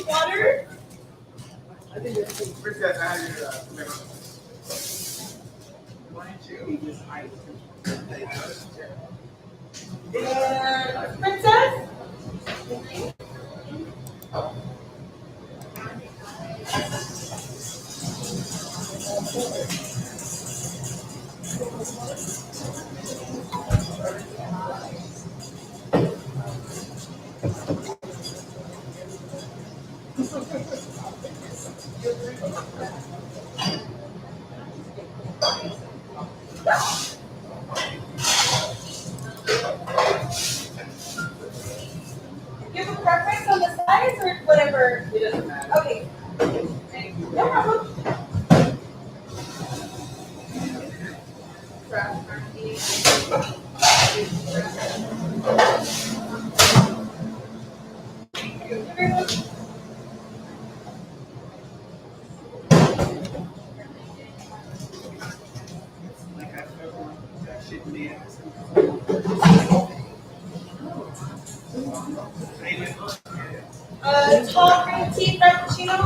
Water? Princess? You have a preference on the size or whatever? It doesn't matter. Okay. No problem. Tall green tea frappuccino.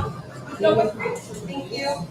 No whipped cream. Thank you.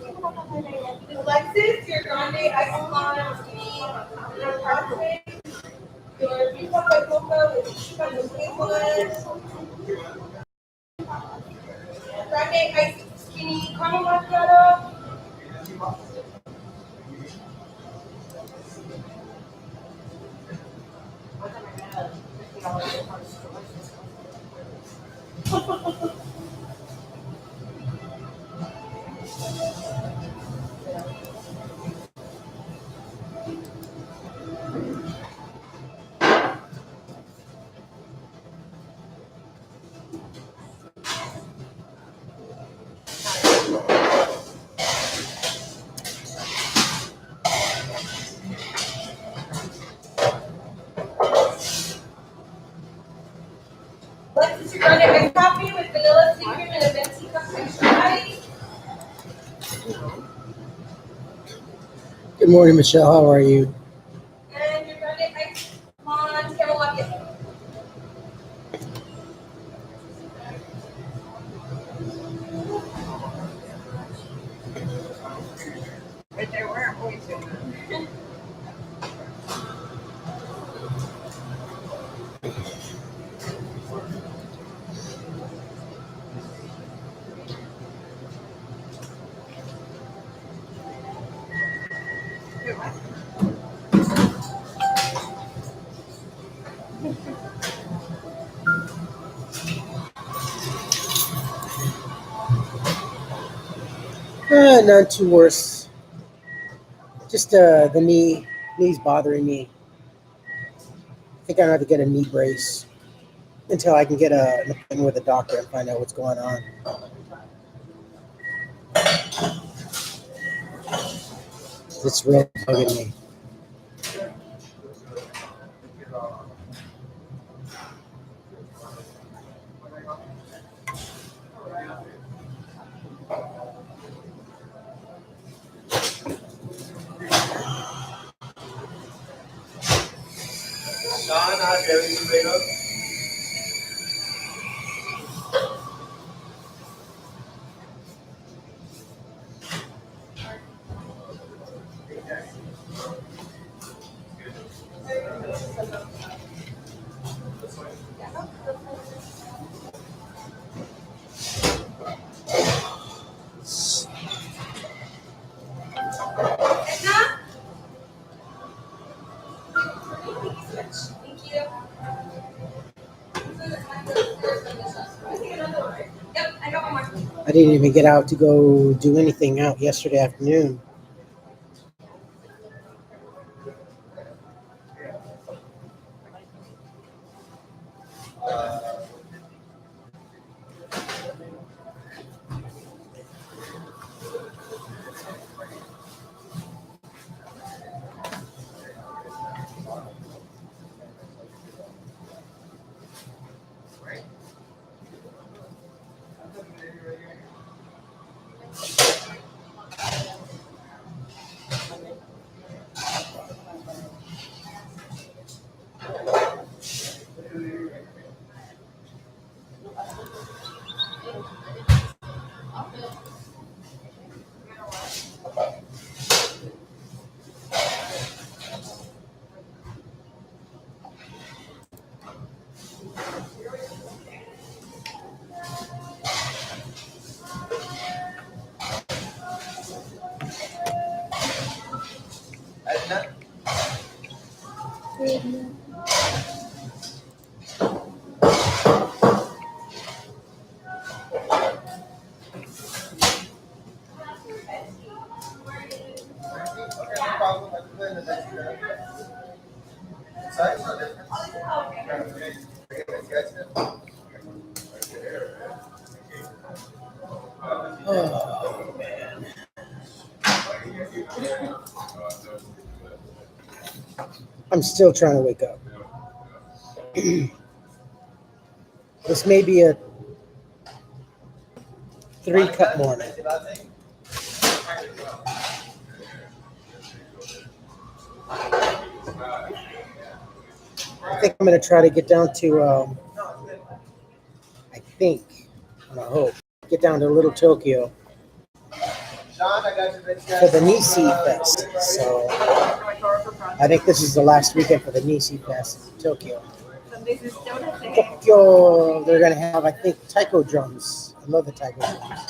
Alexis, your grande icon skinny your parfait, your pizza by coca with chicken and hazelnut, grande iced skinny caramel macchiato. Alexis, your grande iced coffee with vanilla sea cream and a venti cup extra ice. Good morning, Michelle. How are you? And your grande iced blonde caramel macchiato. Right there, where I'm going to. None too worse. Just the knee's bothering me. I think I have to get a knee brace until I can get an appointment with a doctor and find out what's going on. It's really bugging me. Edna? Thank you. Yep, I got one more. I didn't even get out to go do anything out yesterday afternoon. Oh, man. I'm still trying to wake up. This may be a 3-cup morning. I think I'm going to try to get down to, I hope, get down to Little Tokyo for the Nisi Fest. So I think this is the last weekend for the Nisi Fest in Tokyo. Tokyo, they're gonna have, I think, taiko drums. I love the taiko drums.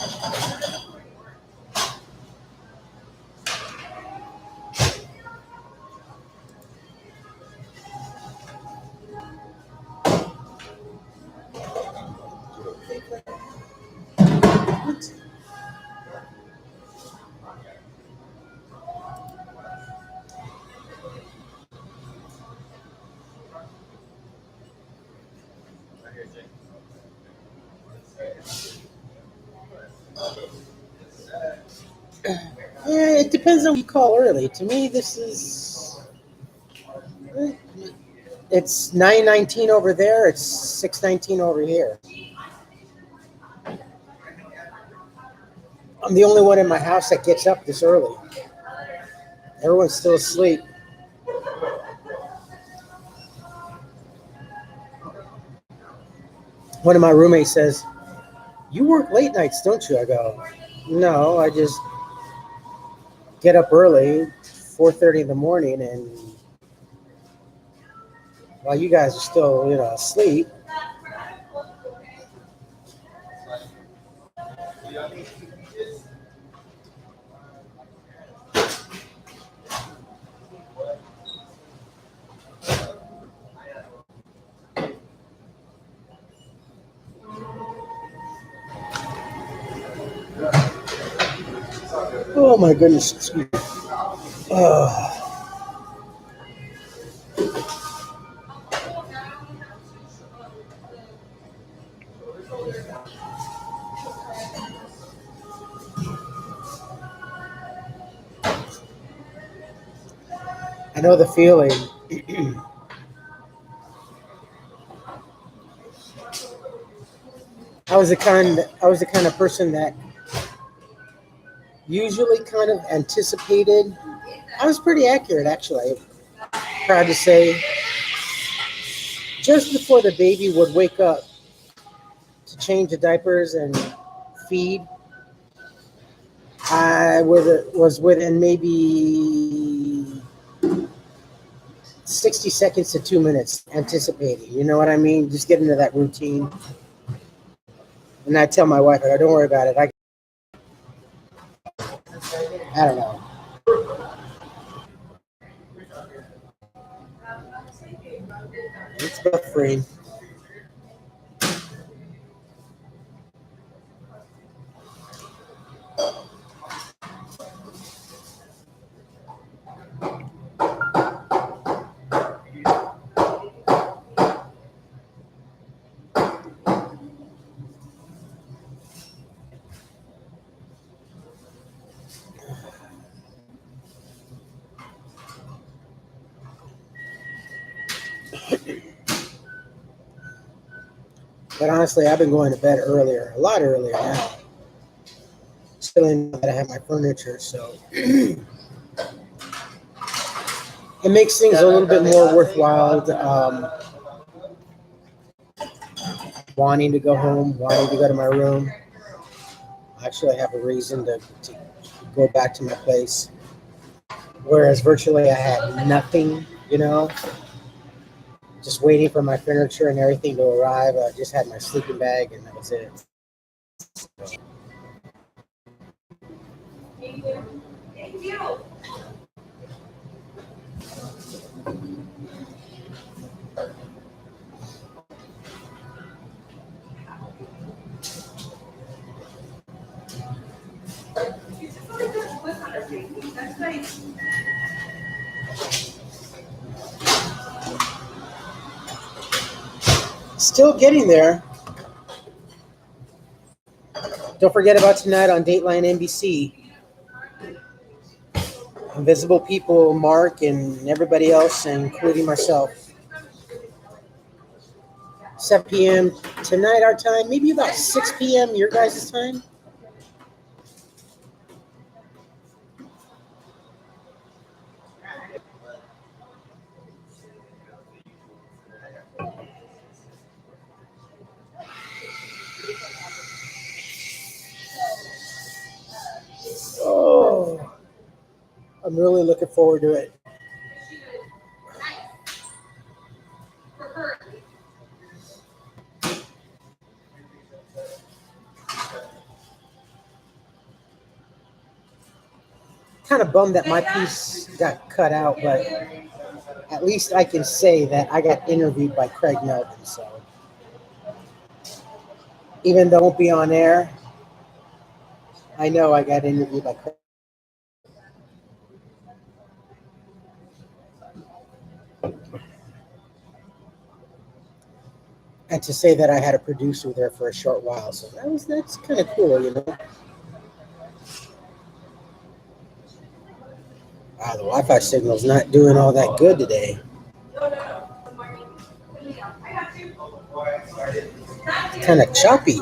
Yeah, it depends on what you call early. To me, this is it's 9:19 over there. It's 6:19 over here. I'm the only one in my house that gets up this early. Everyone's still asleep. One of my roommates says, "You work late nights, don't you?" I go, "No, I just get up early, 4:30 in the morning, and while you guys are still, asleep." Oh my goodness! Excuse me. Oh. I know the feeling. I was the kind of person that usually kind of anticipated. I was pretty accurate, actually. Proud to say, just before the baby would wake up to change the diapers and feed, was within maybe 60 seconds to 2 minutes anticipating. You know what I mean? Just get into that routine. And I tell my wife, I go, "Don't worry about it. I don't know." It's buffering. But honestly, I've been going to bed earlier, a lot earlier now. Still in that I have my furniture, so it makes things a little bit more worthwhile. Wanting to go home, wanting to go to my room. Actually, I have a reason to go back to my place. Whereas virtually I had nothing, just waiting for my furniture and everything to arrive. I just had my sleeping bag and that was it. Thank you. Thank you. That's nice. Still getting there. Don't forget about tonight on Dateline NBC. Invisible People, Mark, and everybody else, including myself. 7 p.m. tonight, our time. Maybe about 6 p.m. your guys' time. Oh. I'm really looking forward to it. Kind of bummed that my piece got cut out, but at least I can say that I got interviewed by Craig Melvin. So even though it won't be on air, I know I got interviewed by Craig. And to say that I had a producer there for a short while, so that's kind of cool, you know. Wow, the Wi-Fi signal's not doing all that good today. Kind of choppy.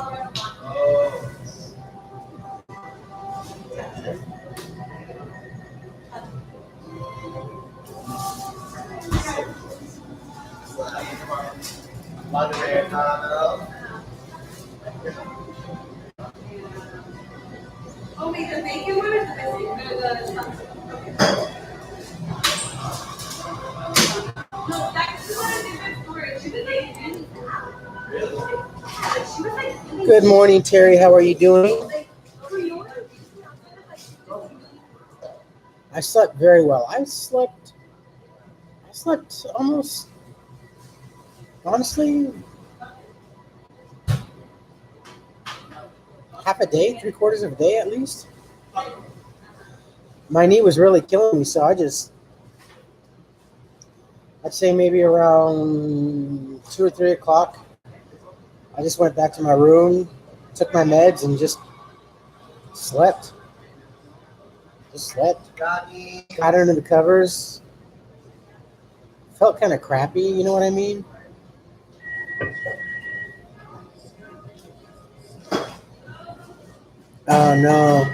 Good morning, Terry. How are you doing? I slept very well. I slept almost, honestly, half a day, 3/4 of a day at least. My knee was really killing me, so I'd say maybe around 2 or 3 o'clock, I just went back to my room, took my meds, and just slept. Just slept. Got under the covers. Felt kind of crappy, you know what I mean? Oh no.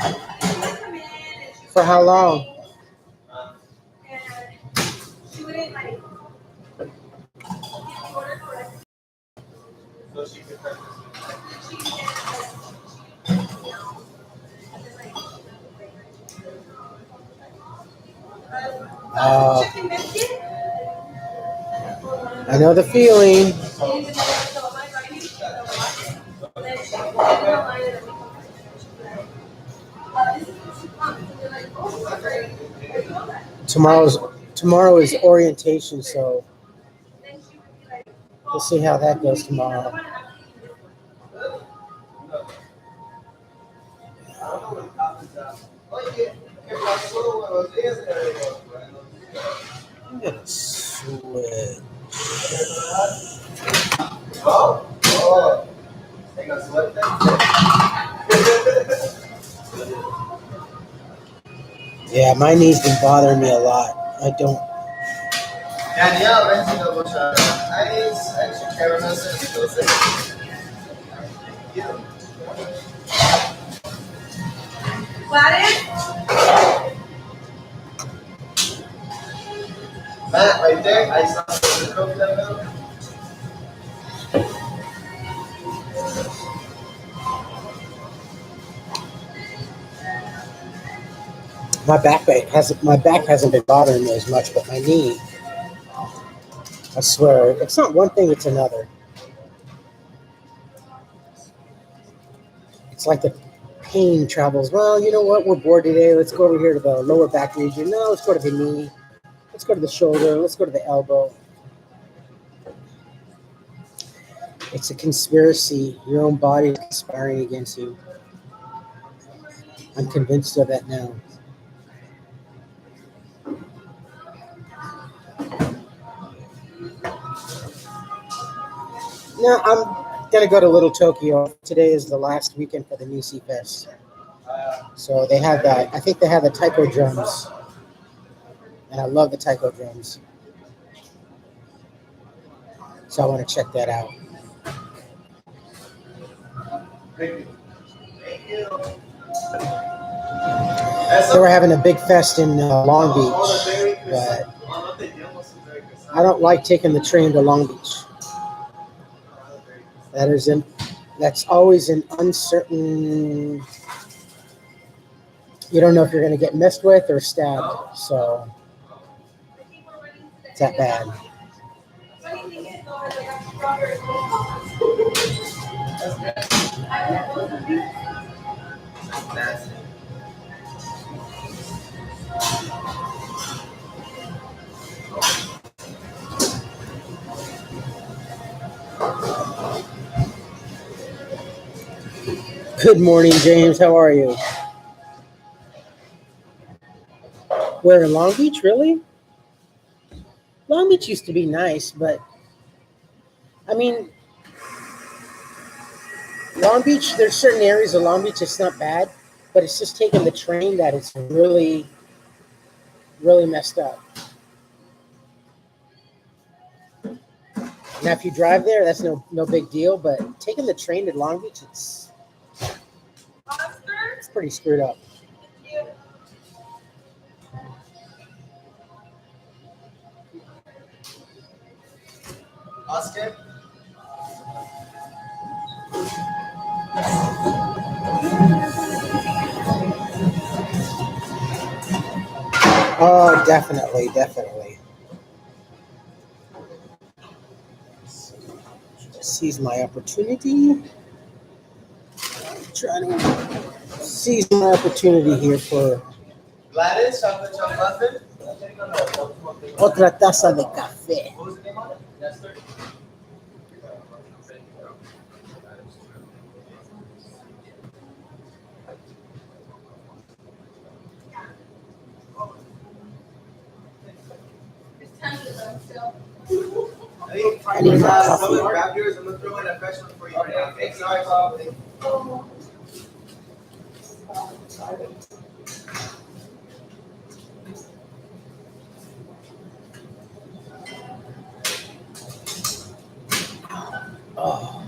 For how long? I know the feeling. Tomorrow is orientation, so we'll see how that goes tomorrow. I'm gonna switch. Yeah, my knee's been bothering me a lot. I don't. Matt, right there, I saw the coke level. My back hasn't been bothering me as much, but my knee, I swear, it's not one thing, it's another. It's like the pain travels. Well, you know what? We're bored today. Let's go over here to the lower back region. No, let's go to the knee. Let's go to the shoulder. Let's go to the elbow. It's a conspiracy. Your own body is conspiring against you. I'm convinced of that now. No, I'm going to go to Little Tokyo. Today is the last weekend for the Nisi Fest. So they have that. I think they have the taiko drums. And I love the taiko drums. So I want to check that out. Thank you. They were having a big fest in Long Beach, but I don't like taking the train to Long Beach. That's always an uncertain you don't know if you're going to get messed with or stabbed. So it's that bad. Funny thing is, though, is like I'm stronger. That's it. Good morning, James. How are you? Where in Long Beach, really? Long Beach used to be nice, but I mean, Long Beach, there's certain areas of Long Beach that's not bad, but it's just taking the train that it's really, really messed up. Now, if you drive there, that's no big deal, but taking the train to Long Beach, it's pretty screwed up. Oscar? Oh, definitely, definitely. Seize my opportunity. Trying to seize my opportunity here for Gladys, chocolate chunk muffin? otra taza de café. What was the name on it? Nestor? I need my coffee. Grab yours. I'm gonna throw in a fresh one for you right now. Okay, sorry, Bob. Oh.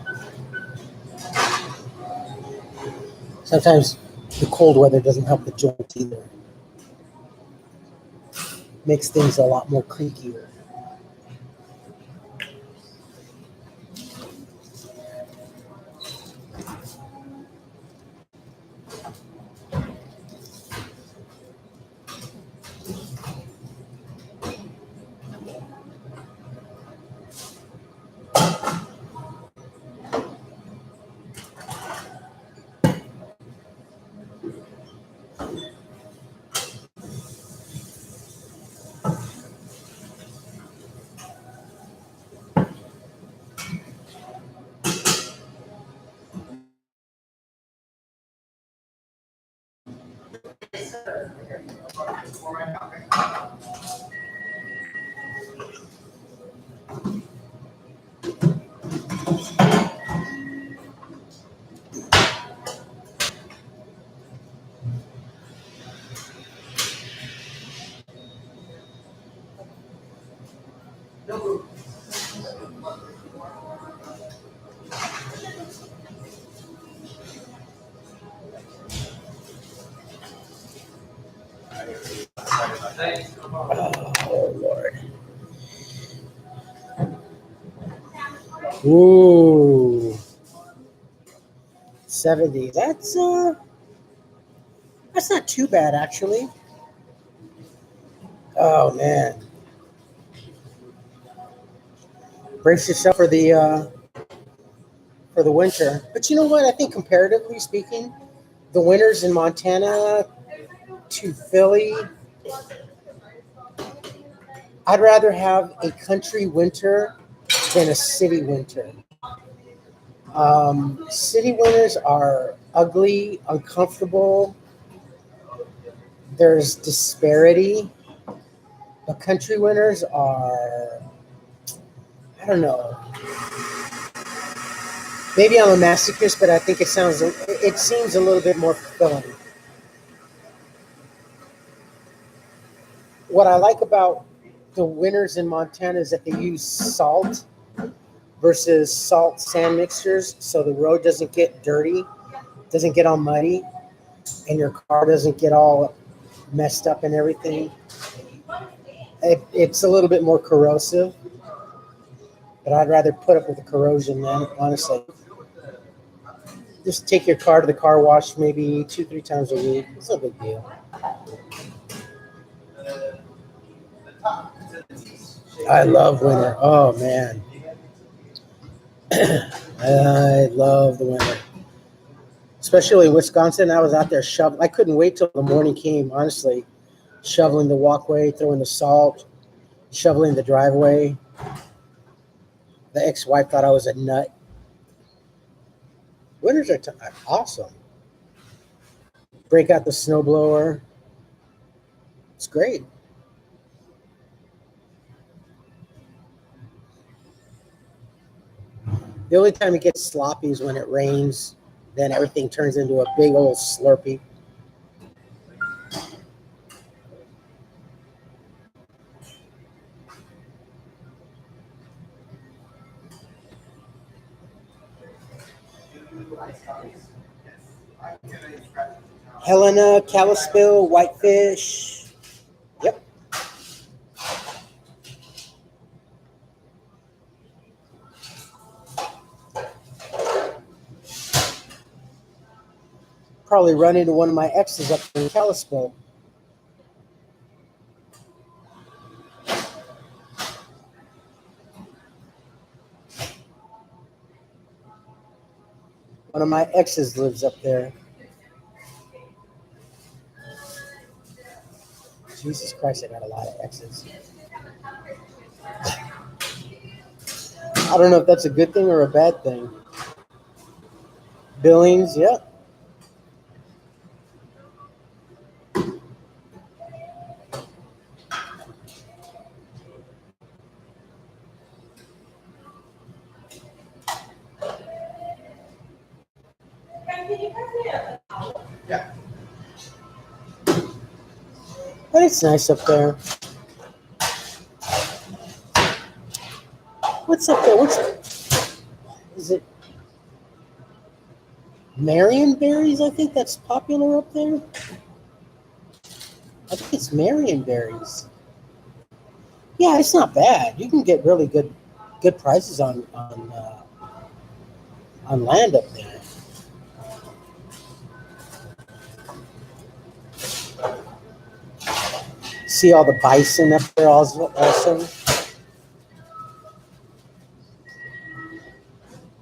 Sometimes the cold weather doesn't help the joint either. Makes things a lot more creakier. Oh Lord. Ooh. 70. That's not too bad actually. Oh man. Brace yourself for the winter. But you know what? I think comparatively speaking, the winters in Montana to Philly, I'd rather have a country winter than a city winter. City winters are ugly, uncomfortable. There's disparity. But country winters are, I don't know. Maybe I'm a masochist, but I think it seems a little bit more fulfilling. What I like about the winters in Montana is that they use salt versus salt sand mixtures, so the road doesn't get dirty, doesn't get all muddy, and your car doesn't get all messed up and everything. It's a little bit more corrosive, but I'd rather put up with the corrosion, man, honestly. Just take your car to the car wash maybe 2-3 times a week. It's no big deal. I love winter. Oh man, I love the winter. Especially in Wisconsin, I was out there shoveling. I couldn't wait till the morning came, honestly. Shoveling the walkway, throwing the salt, shoveling the driveway. The ex-wife thought I was a nut. Winters are awesome. Break out the snowblower. It's great. The only time it gets sloppy is when it rains. Then everything turns into a big old Slurpee. Helena, Kalispell, Whitefish. Yep. Probably run into one of my exes up in Kalispell. One of my exes lives up there. Jesus Christ, I got a lot of exes. I don't know if that's a good thing or a bad thing. Billings, yep. Yeah. But it's nice up there. What's up there? Is it Marion berries? I think that's popular up there. I think it's Marion berries. Yeah, it's not bad. You can get really good prices on land up there. See all the bison up there also.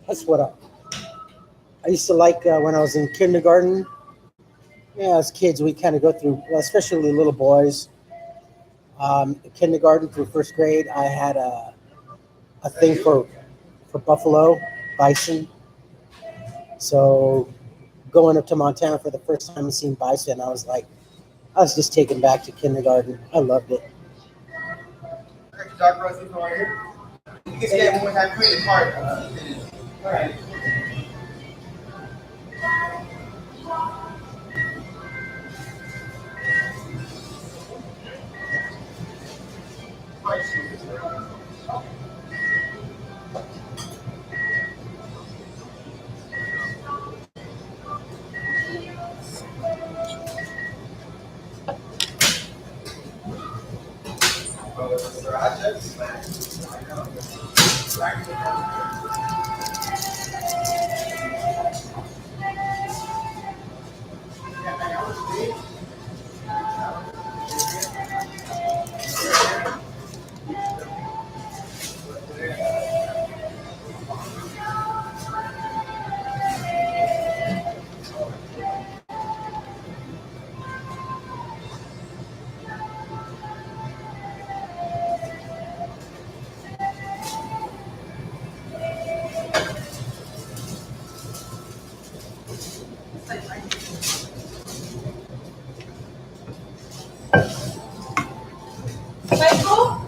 That's what I used to like when I was in kindergarten. Yeah, as kids, we kind of go through, well, especially little boys. Kindergarten through first grade, I had a thing for buffalo, bison. So going up to Montana for the first time and seeing bison, I was just taken back to kindergarten. I loved it. Dark roast for here. You can stay when we have created part. All right. Michael?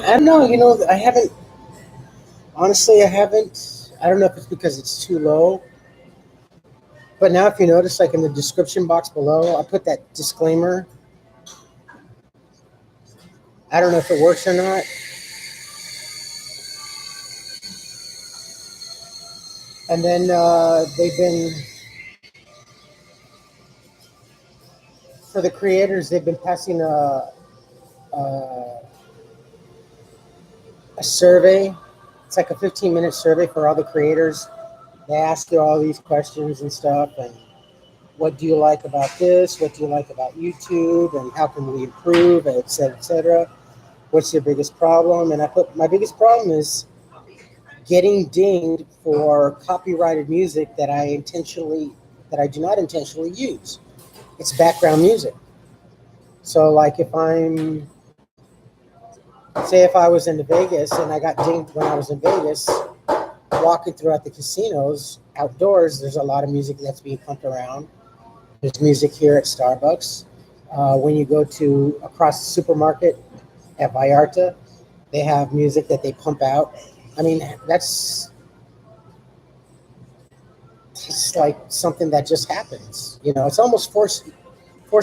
I don't know, I haven't. Honestly, I haven't. I don't know if it's because it's too low. But now, if you notice, like in the description box below, I put that disclaimer. I don't know if it works or not. And then they've been, for the creators, they've been passing a survey. It's like a 15-minute survey for all the creators. They ask you all these questions and stuff. And what do you like about this? What do you like about YouTube? And how can we improve, et cetera, et cetera? What's your biggest problem? And I put my biggest problem is getting dinged for copyrighted music that I do not intentionally use. It's background music. So like if I was in Vegas and I got dinged when I was in Vegas, walking throughout the casinos outdoors, there's a lot of music that's being pumped around. There's music here at Starbucks. When you go to across the supermarket at Vallarta, they have music that they pump out. I mean, that's just like something that just happens. You know, it's almost force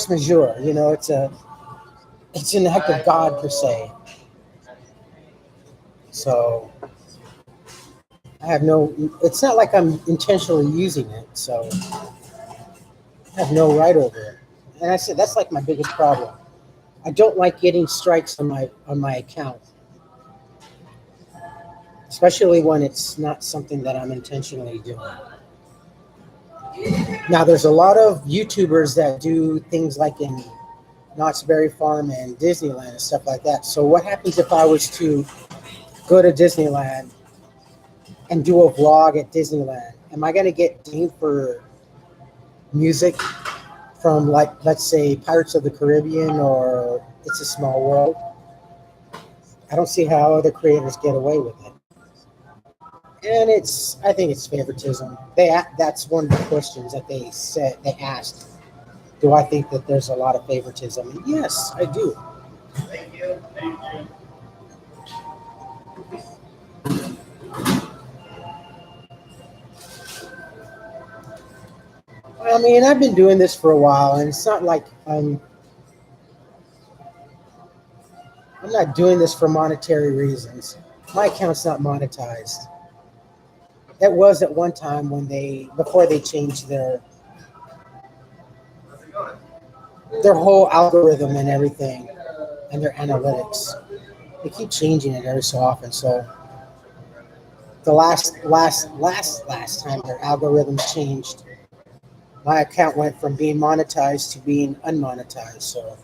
majeure. You know, it's an act of God per se. So I have no. It's not like I'm intentionally using it. So I have no right over it. And I said that's like my biggest problem. I don't like getting strikes on my account, especially when it's not something that I'm intentionally doing. Now, there's a lot of YouTubers that do things like in Knott's Berry Farm and Disneyland and stuff like that. So what happens if I was to go to Disneyland and do a vlog at Disneyland? Am I going to get dinged for music from, like, let's say Pirates of the Caribbean or It's a Small World? I don't see how other creators get away with it. And I think it's favoritism. That's one of the questions that they asked. Do I think that there's a lot of favoritism? And yes, I do. Thank you. Thank you. I mean, I've been doing this for a while, and it's not like I'm not doing this for monetary reasons. My account's not monetized. It was at one time before they changed their whole algorithm and everything, and their analytics. They keep changing it every so often. So the last time their algorithms changed, my account went from being monetized to being unmonetized. So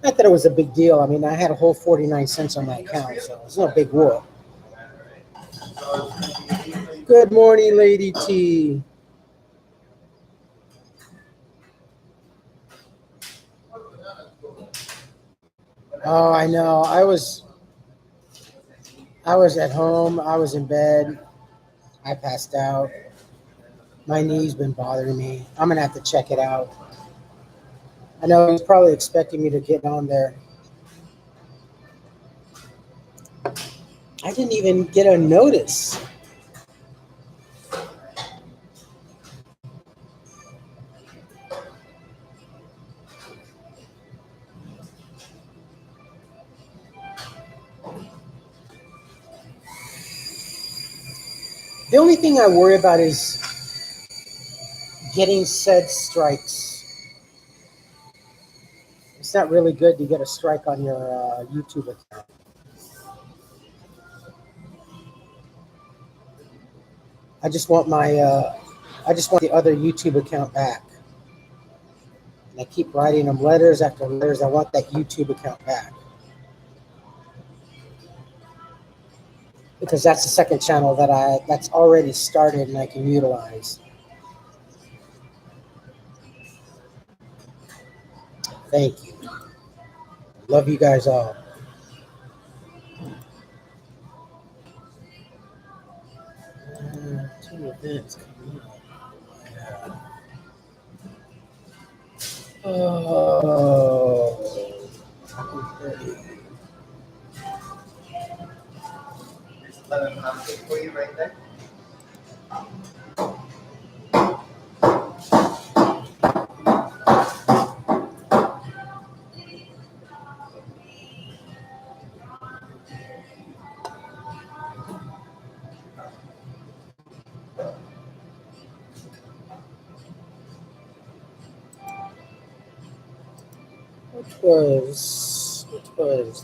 not that it was a big deal. I mean, I had a whole 49 cents on my account, so it's no big whoop. Good morning, Lady T. Oh, I know. I was at home. I was in bed. I passed out. My knee's been bothering me. I'm gonna have to check it out. I know he's probably expecting me to get on there. I didn't even get a notice. The only thing I worry about is getting said strikes. It's not really good to get a strike on your YouTube account. I just want the other YouTube account back. And I keep writing them letters after letters. I want that YouTube account back. Because that's the second channel that's already started and I can utilize. Thank you. Love you guys all. Two events coming up. Yeah. Oh. Wait for you right there.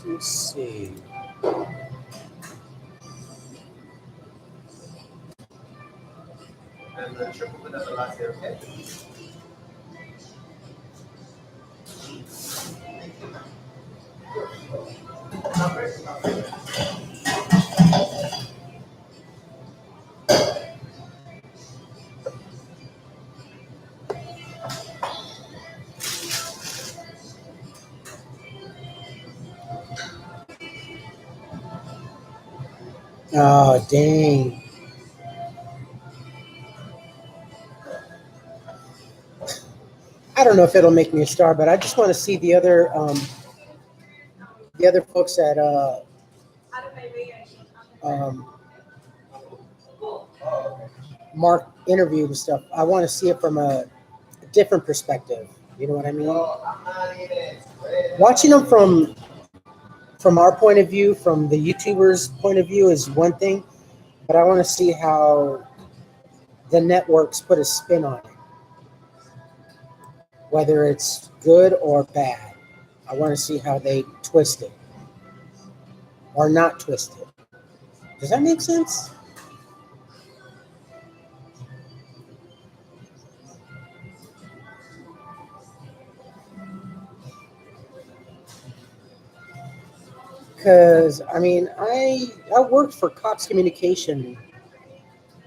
Let's see. And the triple vanilla latte, okay? Oh, dang. I don't know if it'll make me a star, but I just want to see the other folks that um, Mark interviewed and stuff. I want to see it from a different perspective. You know what I mean? I'm not even. Watching them from our point of view, from the YouTubers' point of view, is one thing, but I want to see how the networks put a spin on it, whether it's good or bad. I want to see how they twist it or not twist it. Does that make sense? Because I mean, I worked for Cox Communication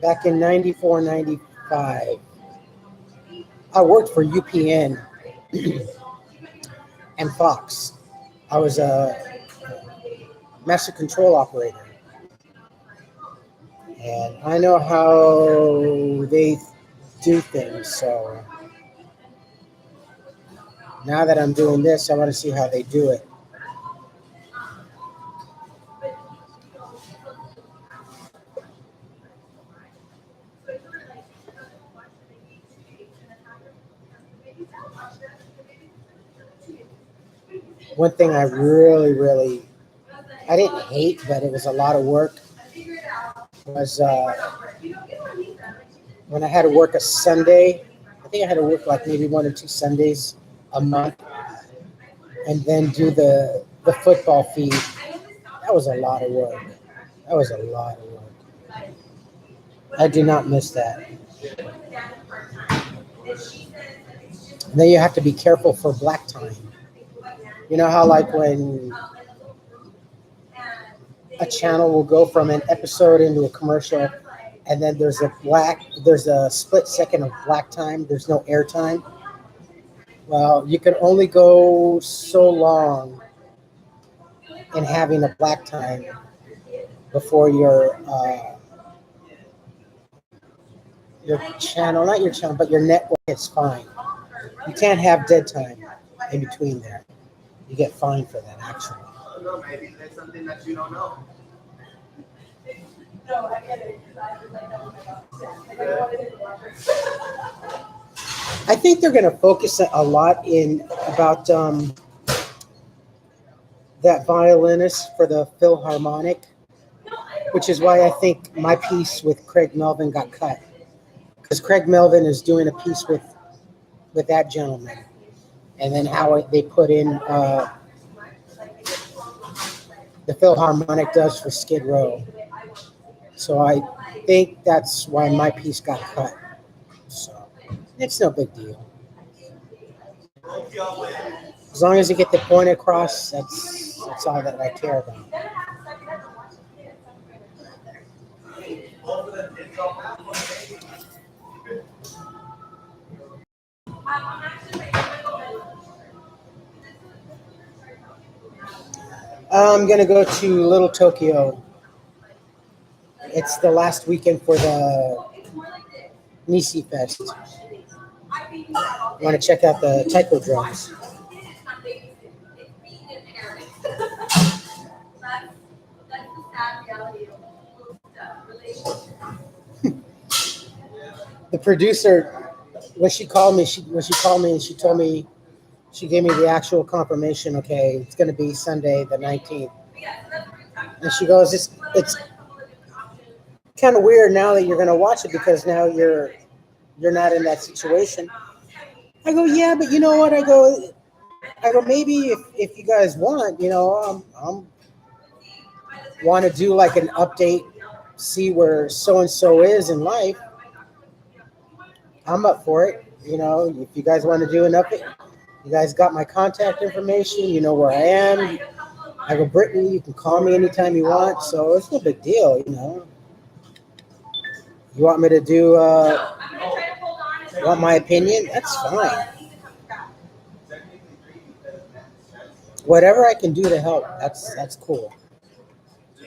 back in 94, 95. I worked for UPN and Fox. I was a master control operator. And I know how they do things. So now that I'm doing this, I want to see how they do it. One thing I really, I didn't hate, but it was a lot of work, was when I had to work a Sunday. I think I had to work like maybe 1 or 2 Sundays a month, and then do the football feed. That was a lot of work. I do not miss that. And then you have to be careful for black time. You know how like when a channel will go from an episode into a commercial, and then there's a split second of black time. There's no air time. Well, you can only go so long in having a black time before your channel, not your channel, but your network is fine. You can't have dead time in between there. You get fined for that, actually. I don't know, maybe there's something that you don't know. No, I get it. I think they're going to focus a lot in about that violinist for the Philharmonic, which is why I think my piece with Craig Melvin got cut. Because Craig Melvin is doing a piece with that gentleman. And then how they put in the Philharmonic does for Skid Row. So I think that's why my piece got cut. So it's no big deal. As long as you get the point across, that's all that I care about. I'm going to go to Little Tokyo. It's the last weekend for the Nisi Fest. I want to check out the taiko drums. The producer, when she called me, and she told me, she gave me the actual confirmation. Okay, it's going to be Sunday the 19th, and she goes, it's kind of weird now that you're going to watch it because now you're not in that situation. I go, yeah, but you know what? I go, maybe if you guys want, I'm want to do like an update, see where so and so is in life. I'm up for it. If you guys want to do an update, you guys got my contact information. You know where I am. I go, Brittany, you can call me anytime you want. So it's no big deal. You want me to do, want my opinion? That's fine. Whatever I can do to help, that's cool.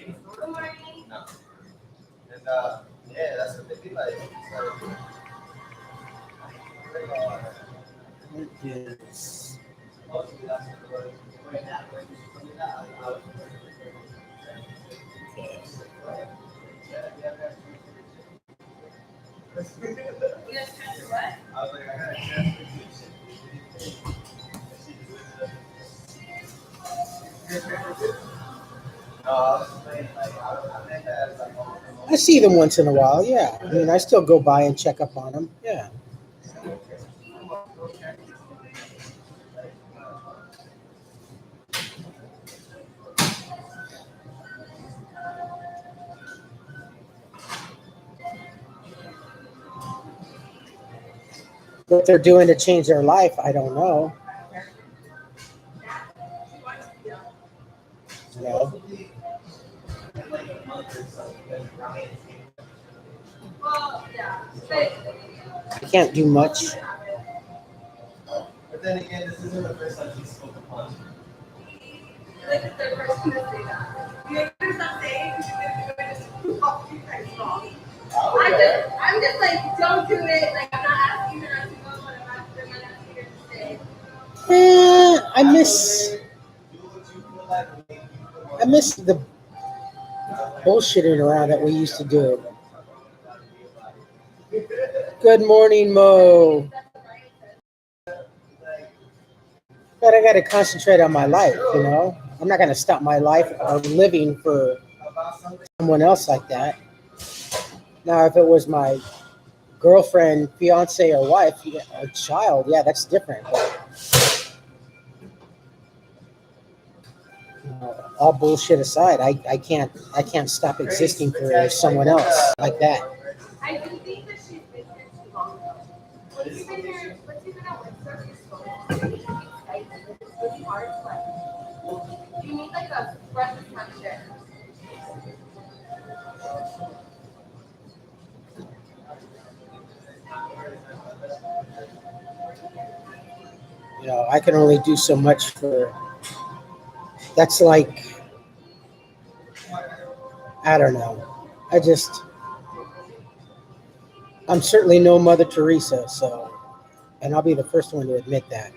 And yeah, that's what they be like. It is. I see them once in a while, yeah. I mean, I still go by and check up on them, yeah. What they're doing to change their life, I don't know. I can't do much. But then again, this isn't the first time she spoke upon. I'm just like, don't do it. Like, I'm not asking her to go, but I'm not asking her to stay. I miss the bullshitting around that we used to do. Good morning, Mo. But I got to concentrate on my life, I'm not going to stop my life or living for someone else like that. Now, if it was my girlfriend, fiance, or wife, or child, yeah, that's different. But, all bullshit aside, I can't stop existing for someone else like that. I do think that she's been here too long. She's been here, but she's been at Windsor for so long. It's really hard to like, you need like a breath of fresh air. I can only do so much for. That's like, I don't know. I'm certainly no Mother Teresa, so, and I'll be the first one to admit that.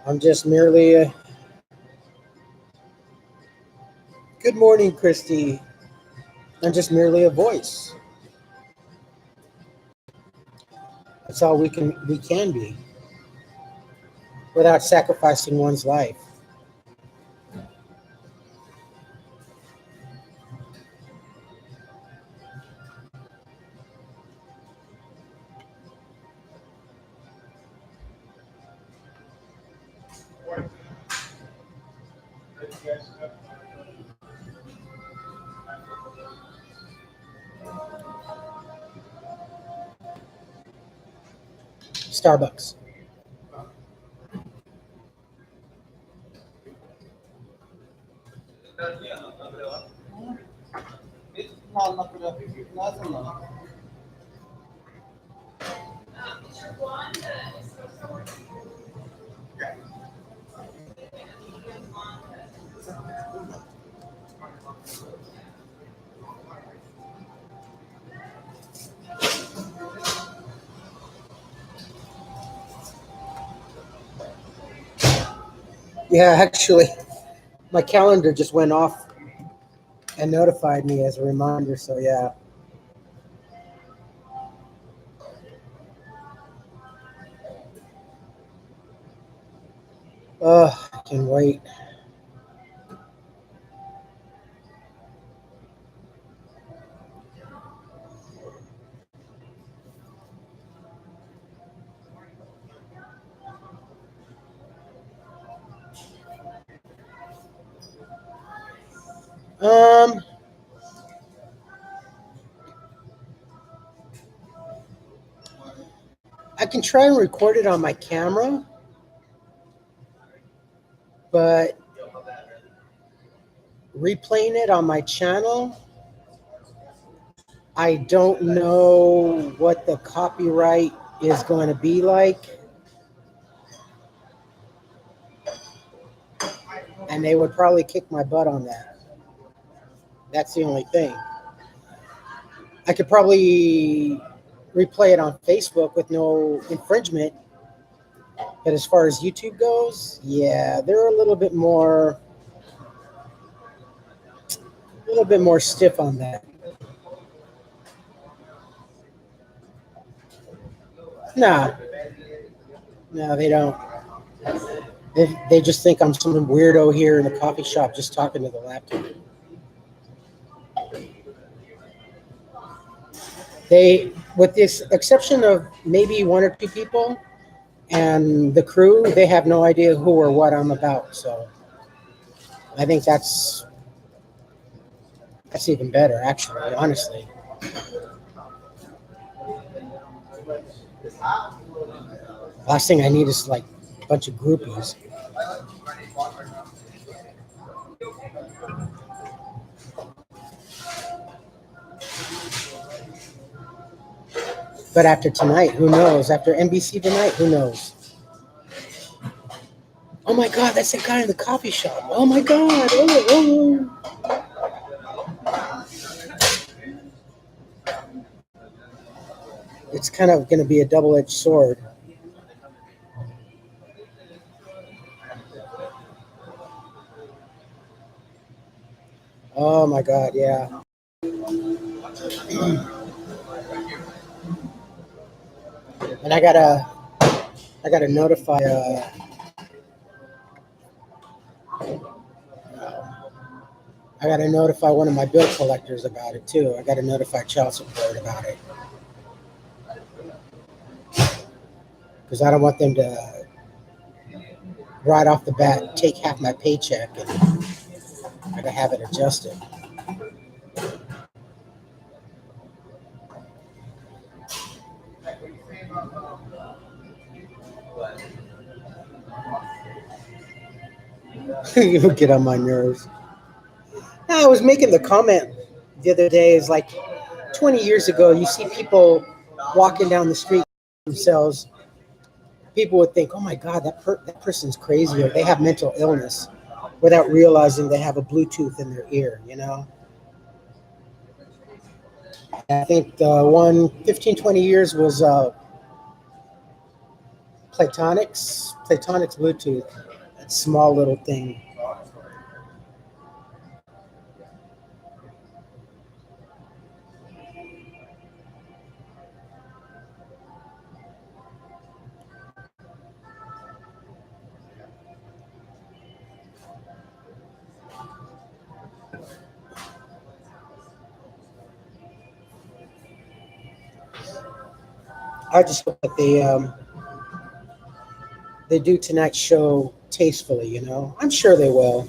I'm just merely a. Good morning, Christy. I'm just merely a voice. That's all we can be, without sacrificing one's life. Starbucks. Yeah, actually, my calendar just went off and notified me as a reminder. So yeah. Oh, I can wait. Um, I can try and record it on my camera, but replaying it on my channel, I don't know what the copyright is going to be like, and they would probably kick my butt on that. That's the only thing. I could probably replay it on Facebook with no infringement, but as far as YouTube goes, yeah, they're a little bit more stiff on that. Nah, no, they don't. They just think I'm some weirdo here in the coffee shop just talking to the laptop. They, with this exception of maybe one or two people and the crew, they have no idea who or what I'm about. So I think that's even better, actually, honestly. Last thing I need is like a bunch of groupies. But after tonight, who knows? After NBC tonight, who knows? Oh my God, that's the guy in the coffee shop. Oh my God. Oh, oh. It's kind of going to be a double-edged sword. Oh my God, yeah. And I gotta notify. I gotta notify one of my bill collectors about it too. I gotta notify child support about it because I don't want them to right off the bat take half my paycheck and I gotta have it adjusted. You get on my nerves. I was making the comment the other day. Is like 20 years ago, you see people walking down the street themselves. People would think, "Oh my God, that person's crazy," or they have mental illness, without realizing they have a Bluetooth in their ear. I think the one 15, 20 years was Platonix Bluetooth. That small little thing. I just hope that they do tonight's show tastefully. I'm sure they will.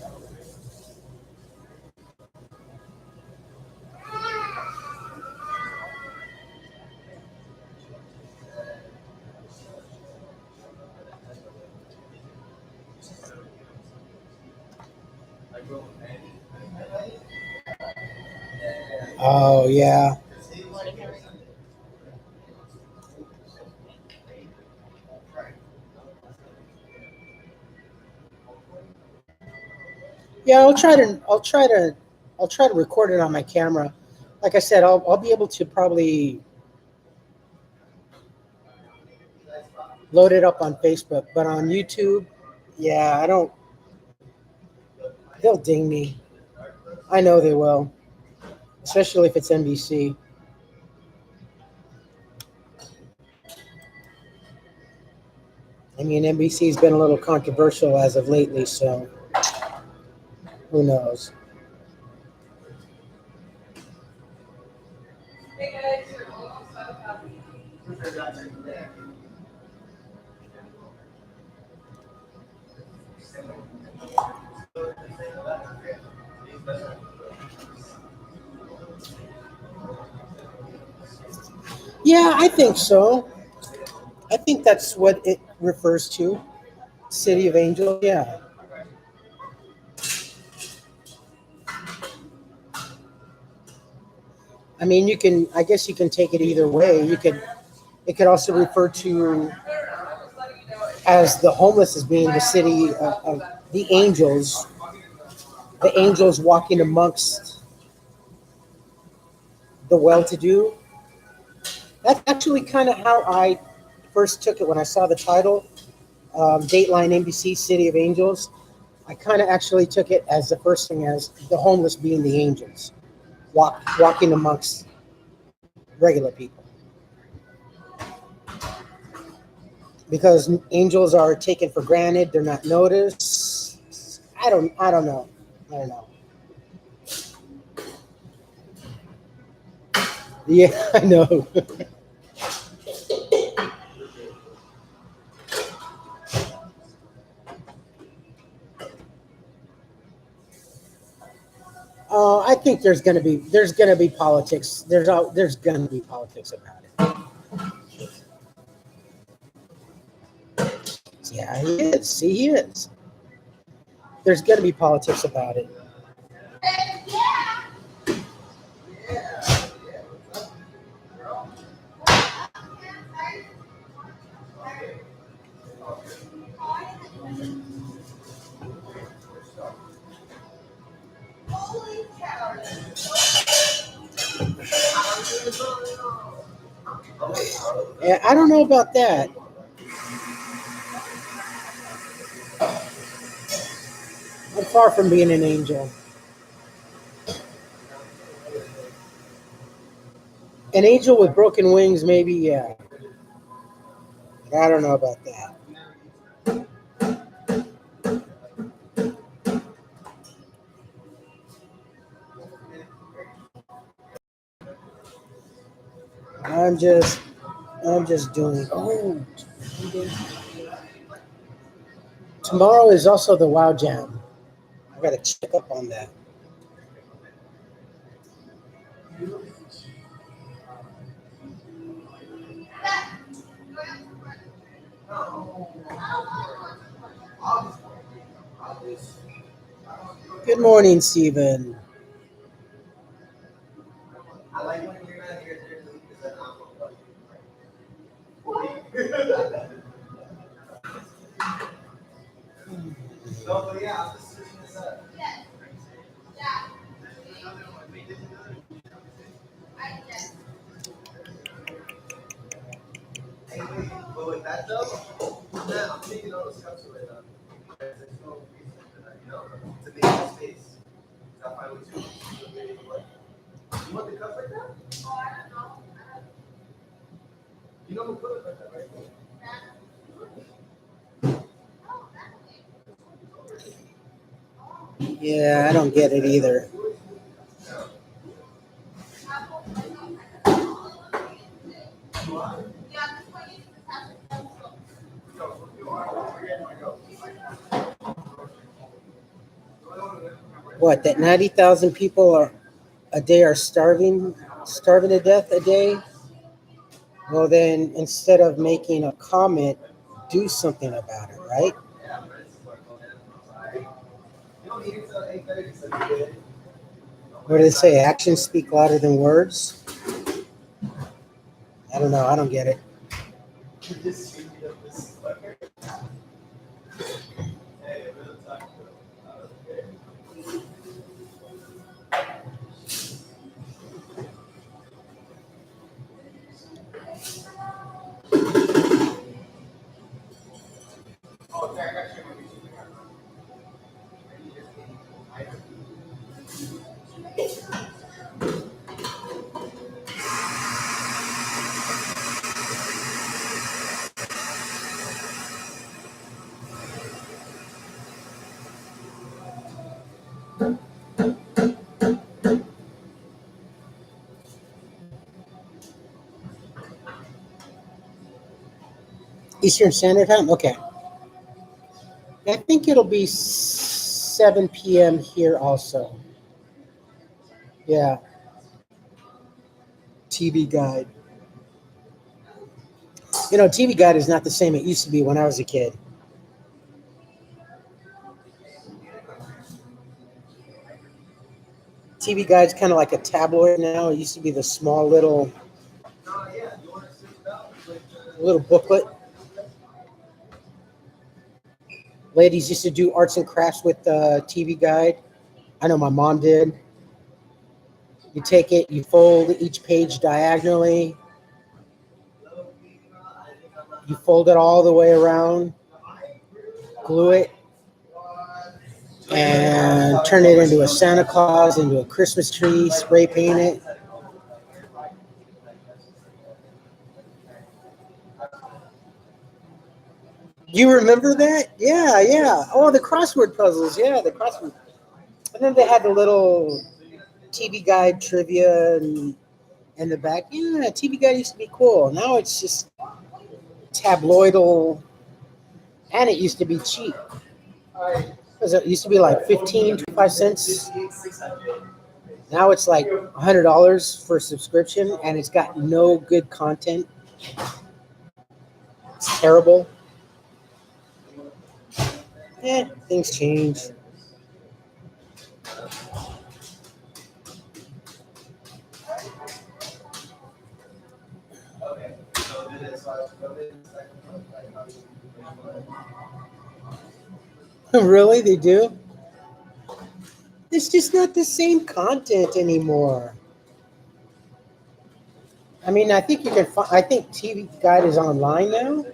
Oh yeah. Yeah, I'll try to record it on my camera. Like I said, I'll be able to probably load it up on Facebook, but on YouTube, yeah, I don't. They'll ding me. I know they will, especially if it's NBC. I mean, NBC's been a little controversial as of lately, so who knows? Hey guys, you're almost out of coffee. Yeah, I think so. I think that's what it refers to. City of Angels. Yeah. I mean, you can. I guess you can take it either way. You could. It could also refer to as the homeless as being the city of the angels. The angels walking amongst the well-to-do. That's actually kind of how I first took it when I saw the title, Dateline NBC City of Angels. I kind of actually took it as the first thing as the homeless being the angels, walking amongst regular people. Because angels are taken for granted, they're not noticed. I don't know. I don't know. Yeah, I know. I think there's gonna be politics. There's gonna be politics about it. Yeah, he is. See, he is. There's gonna be politics about it. Yeah, I don't know about that. I'm far from being an angel. An angel with broken wings, maybe. Yeah, but I don't know about that. I'm just, I'm just doing. Oh, tomorrow is also the Wow Jam. I gotta check up on that. Good morning, Stephen. I like when you're not here because no, but yeah, I'm just switching this up. Hey, wait, but with that though, man, I'm taking all those cups away now. There's no reason for that, to make that space. So I find what you want the cups like that? You know who put it like that, right? Yeah, I don't get it either. What? That 90,000 people are a day are starving to death a day. Well, then instead of making a comment, do something about it, right? You don't need it till 8:30, so you good. What do they say? Actions speak louder than words. I don't know. I don't get it. You just see me up this fucker. Hey, real talk. Okay. Oh, okay, I got you. Eastern Standard Time? Okay. I think it'll be 7 p.m. here also. Yeah. TV Guide. You know, TV Guide is not the same it used to be when I was a kid. TV Guide's kind of like a tabloid now. It used to be the small little booklet. Ladies used to do arts and crafts with TV Guide. I know my mom did. You take it, you fold each page diagonally. You fold it all the way around, glue it, and turn it into a Santa Claus, into a Christmas tree, spray paint it. You remember that? Yeah, yeah. Oh, the crossword puzzles. Yeah, the crossword. And then they had the little TV Guide trivia and in the back. Yeah, TV Guide used to be cool. Now it's just tabloidal, and it used to be cheap. It used to be like 15, 25 cents. Now it's like $100 for a subscription, and it's got no good content. It's terrible. Things change. Really? They do? It's just not the same content anymore. I mean, I think you can find, I think TV Guide is online now.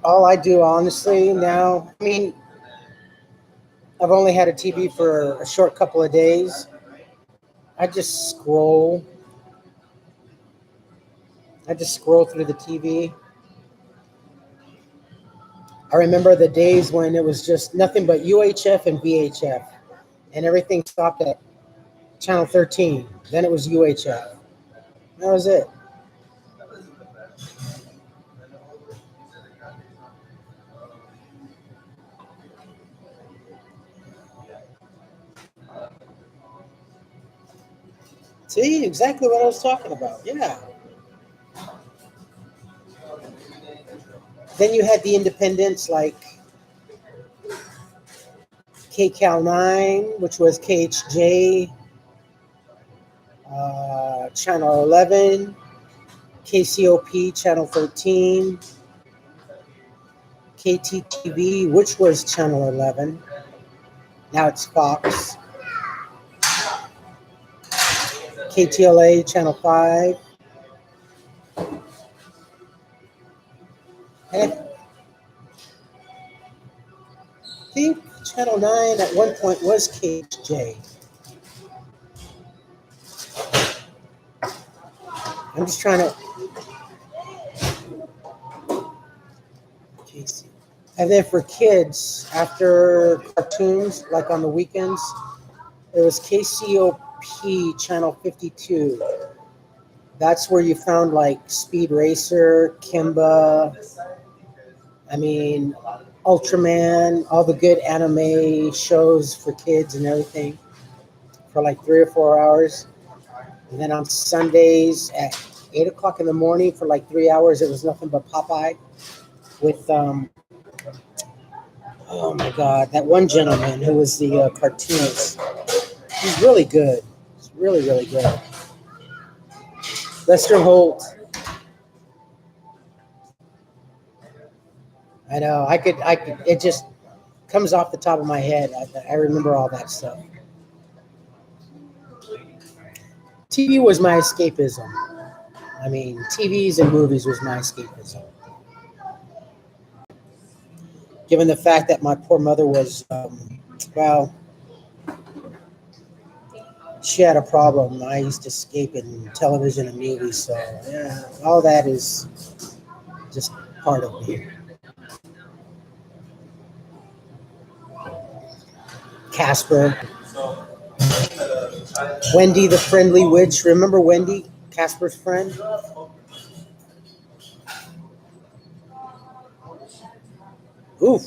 All I do honestly now, I mean, I've only had a TV for a short couple of days. I just scroll. Through the TV. I remember the days when it was just nothing but UHF and VHF, and everything stopped at channel 13. Then it was UHF. That was it. See, exactly what I was talking about. Yeah. Then you had the independents like KCAL 9, which was KHJ, channel 11, KCOP, channel 13, KTTV, which was channel 11. Now it's Fox. KTLA, channel 5. And I think channel 9 at one point was KHJ. I'm just trying to. And then for kids, after cartoons, like on the weekends, it was KCOP channel 52. That's where you found like Speed Racer, Kimba, I mean, Ultraman, all the good anime shows for kids and everything for like 3 or 4 hours. And then on Sundays at 8 o'clock in the morning for like 3 hours, it was nothing but Popeye with oh my God, that one gentleman who was the cartoonist. He's really good. He's really, really good. Lester Holt. I know. I could. It just comes off the top of my head. I remember all that stuff. TV was my escapism. I mean, TVs and movies was my escapism. Given the fact that my poor mother was, well, she had a problem. I used to escape in television and movies. So, yeah, all that is just part of me. Casper. Wendy the Friendly Witch. Remember Wendy? Casper's friend? Oof.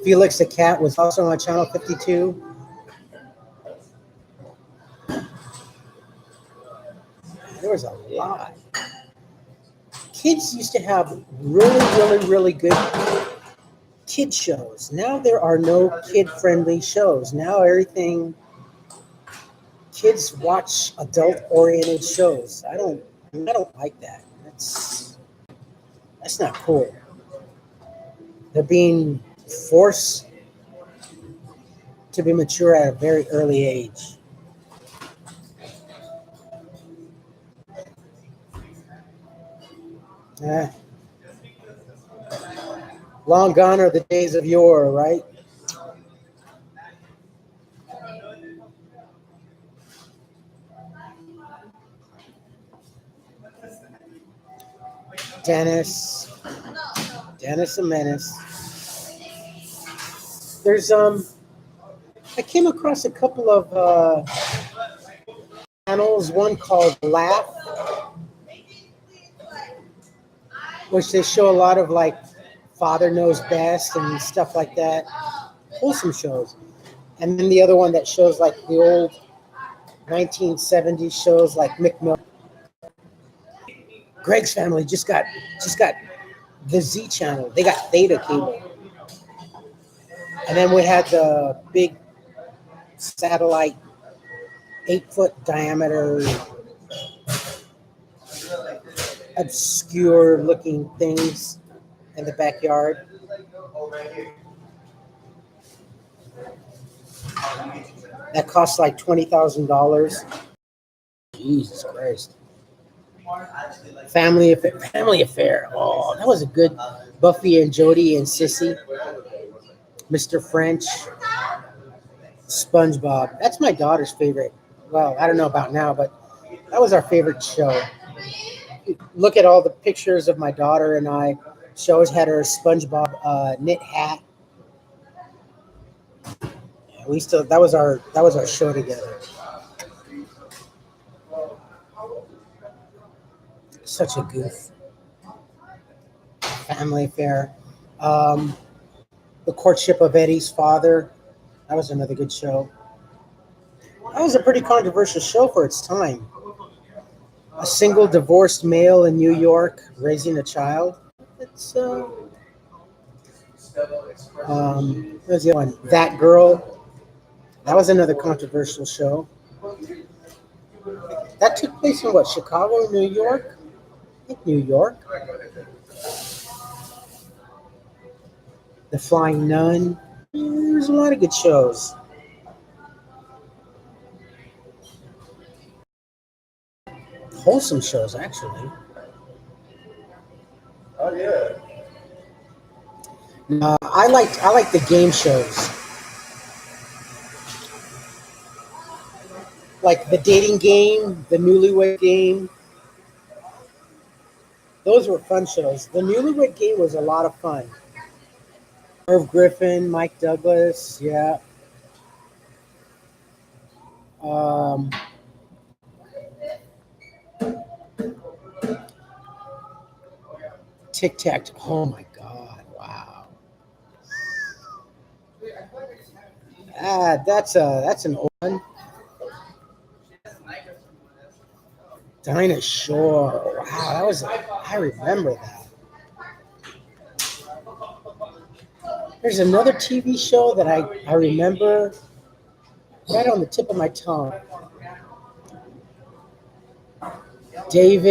Felix the Cat was also on Channel 52. There was a lot. Kids used to have really, really, really good kid shows. Now there are no kid-friendly shows. Now everything, kids watch adult-oriented shows. I don't like that. That's not cool. They're being forced to be mature at a very early age. Long gone are the days of yore, right? Dennis the Menace. There's I came across a couple of channels. One called Laugh, which they show a lot of like Father Knows Best and stuff like that, wholesome shows. And then the other one that shows like the old 1970s shows like Mick Mill. Greg's Family just got the Z channel. They got Theta cable. And then we had the big satellite 8-foot diameter obscure looking things in the backyard. That cost like $20,000. Jesus Christ. Family Affair. Oh, that was a good Buffy and Jody and Sissy. Mr. French. SpongeBob. That's my daughter's favorite. Well, I don't know about now, but that was our favorite show. Look at all the pictures of my daughter and I. She always had her SpongeBob knit hat. Yeah, that was our show together. Such a goof. Family Affair. The Courtship of Eddie's Father. That was another good show. That was a pretty controversial show for its time. A single divorced male in New York raising a child. It's what's the other one? That Girl. That was another controversial show. That took place in what? Chicago, New York? I think New York. The Flying Nun. There's a lot of good shows. Wholesome shows, actually. Oh yeah. I like the game shows, like the dating game, the Newlywed Game. Those were fun shows. The Newlywed Game was a lot of fun. Irv Griffin, Mike Douglas, yeah. Tic Tac. Oh my God! Wow. That's an old one. Dinah Shore. Wow, I remember that. There's another TV show that I remember right on the tip of my tongue. Dave,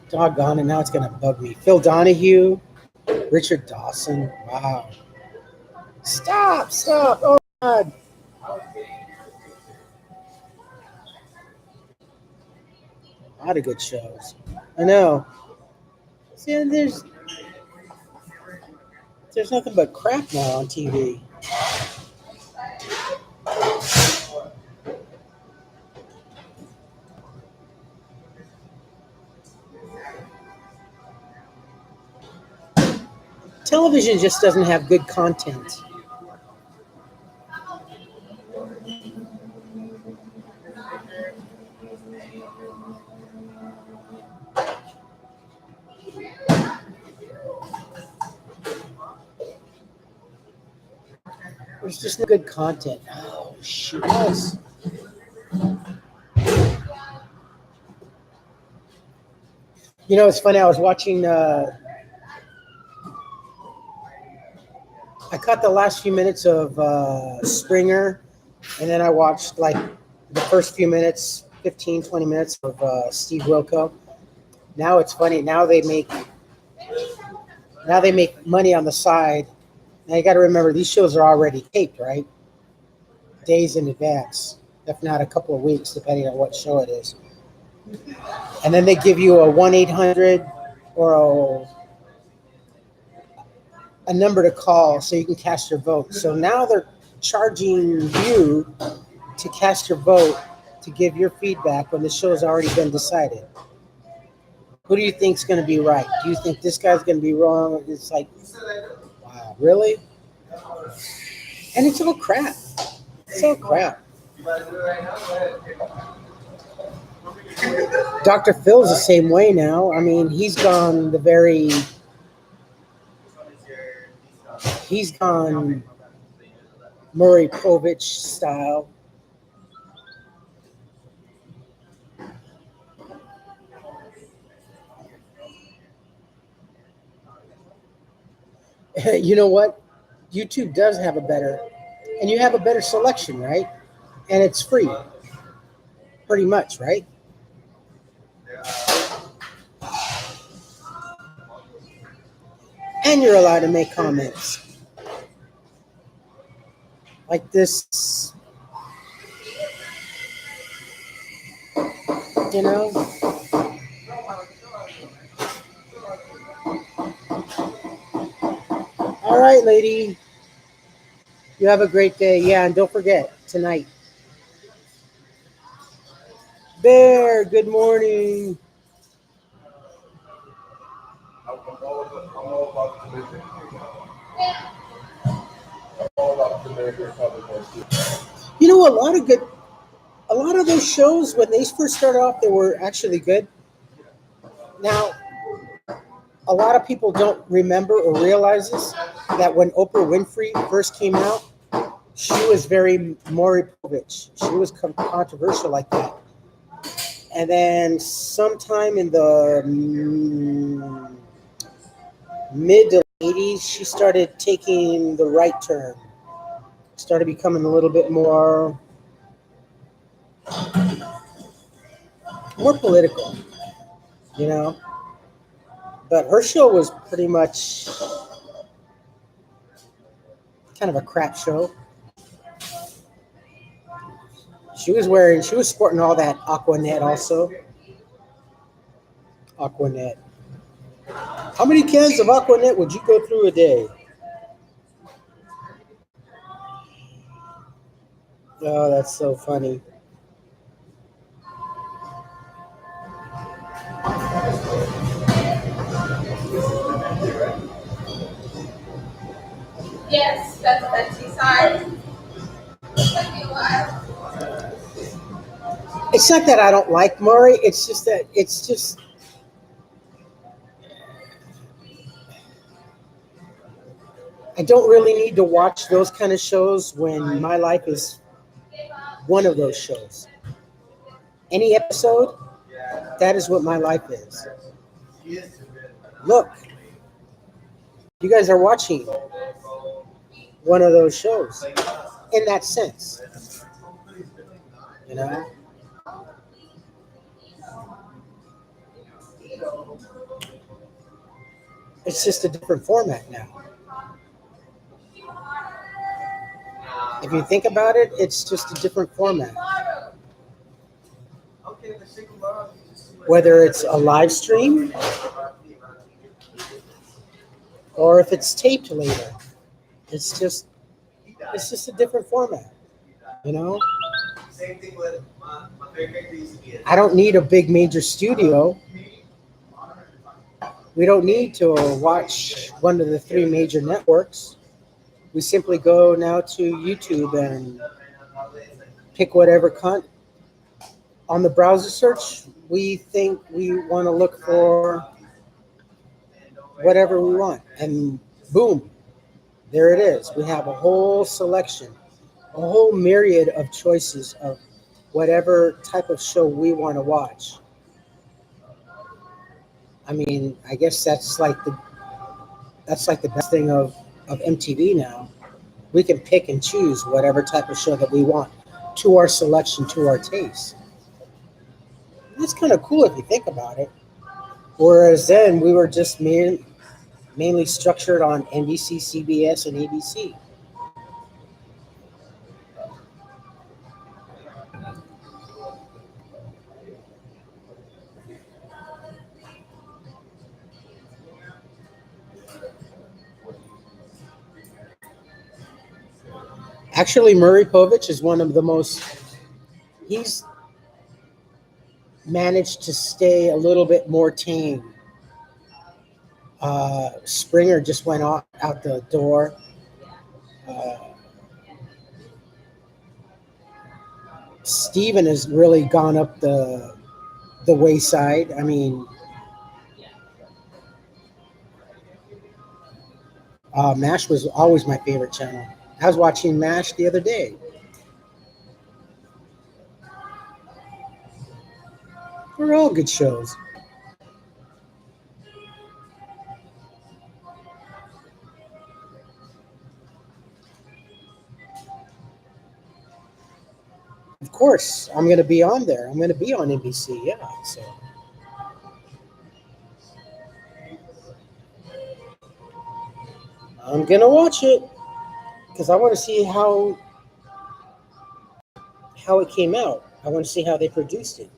doggone it, now it's going to bug me. Phil Donahue, Richard Dawson. Wow. Stop. Oh, God. A lot of good shows. I know. See, there's nothing but crap now on TV. Television just doesn't have good content. There's just no good content. Oh, shoot. You know, it's funny. I was watching. I caught the last few minutes of Springer, and then I watched like the first few minutes, 15, 20 minutes of Steve Wilco. Now it's funny. Now they make money on the side. Now you got to remember these shows are already taped, right? Days in advance, if not a couple of weeks, depending on what show it is. And then they give you a 1-800 or a number to call so you can cast your vote. So now they're charging you to cast your vote to give your feedback when the show's already been decided. Who do you think's going to be right? Do you think this guy's going to be wrong? It's like, wow, really? And it's all crap. It's all crap. Dr. Phil's the same way now. I mean, he's gone Maury Povich style. You know what? YouTube does have and you have a better selection, right? And it's free. Pretty much, right? And you're allowed to make comments. Like this, you know? All right, lady. You have a great day. Yeah, and don't forget, tonight. Bear, good morning. I'm all about the You know, a lot of those shows, when they first started off, they were actually good. Now, a lot of people don't remember or realize this, that when Oprah Winfrey first came out, she was very Maury Povich. She was controversial like that. And then sometime in the mid to 80s, she started taking the right turn. Started becoming a little bit more political, you know. But her show was pretty much kind of a crap show. She was sporting all that Aquanet also. Aquanet. How many cans of Aquanet would you go through a day? Oh, that's so funny. Yes, that's Betsy side. It's not that I don't like Maury. It's just that I don't really need to watch those kind of shows when my life is one of those shows. any episode, that is what my life is. Look, you guys are watching one of those shows in that sense, you know? It's just a different format now. If you think about it, it's just a different format. Whether it's a live stream or if it's taped later, it's just a different format, you know? Same thing with my favorite used to be. I don't need a big major studio. We don't need to watch one of the 3 major networks. We simply go now to YouTube and pick whatever on the browser search. We think we want to look for whatever we want, and boom, there it is. We have a whole selection, a whole myriad of choices of whatever type of show we want to watch. I mean, I guess that's like the best thing of MTV now. We can pick and choose whatever type of show that we want to our selection, to our taste. That's kind of cool if you think about it. Whereas then we were just mainly structured on NBC, CBS, and ABC. Actually, Murray Povich is one of the most. He's managed to stay a little bit more tame. Springer just went out the door. Steven has really gone up the wayside. I mean, MASH was always my favorite channel. I was watching MASH the other day. They're all good shows. Of course, I'm going to be on there. I'm going to be on NBC, yeah. So I'm going to watch it because I want to see how it came out. I want to see how they produced it.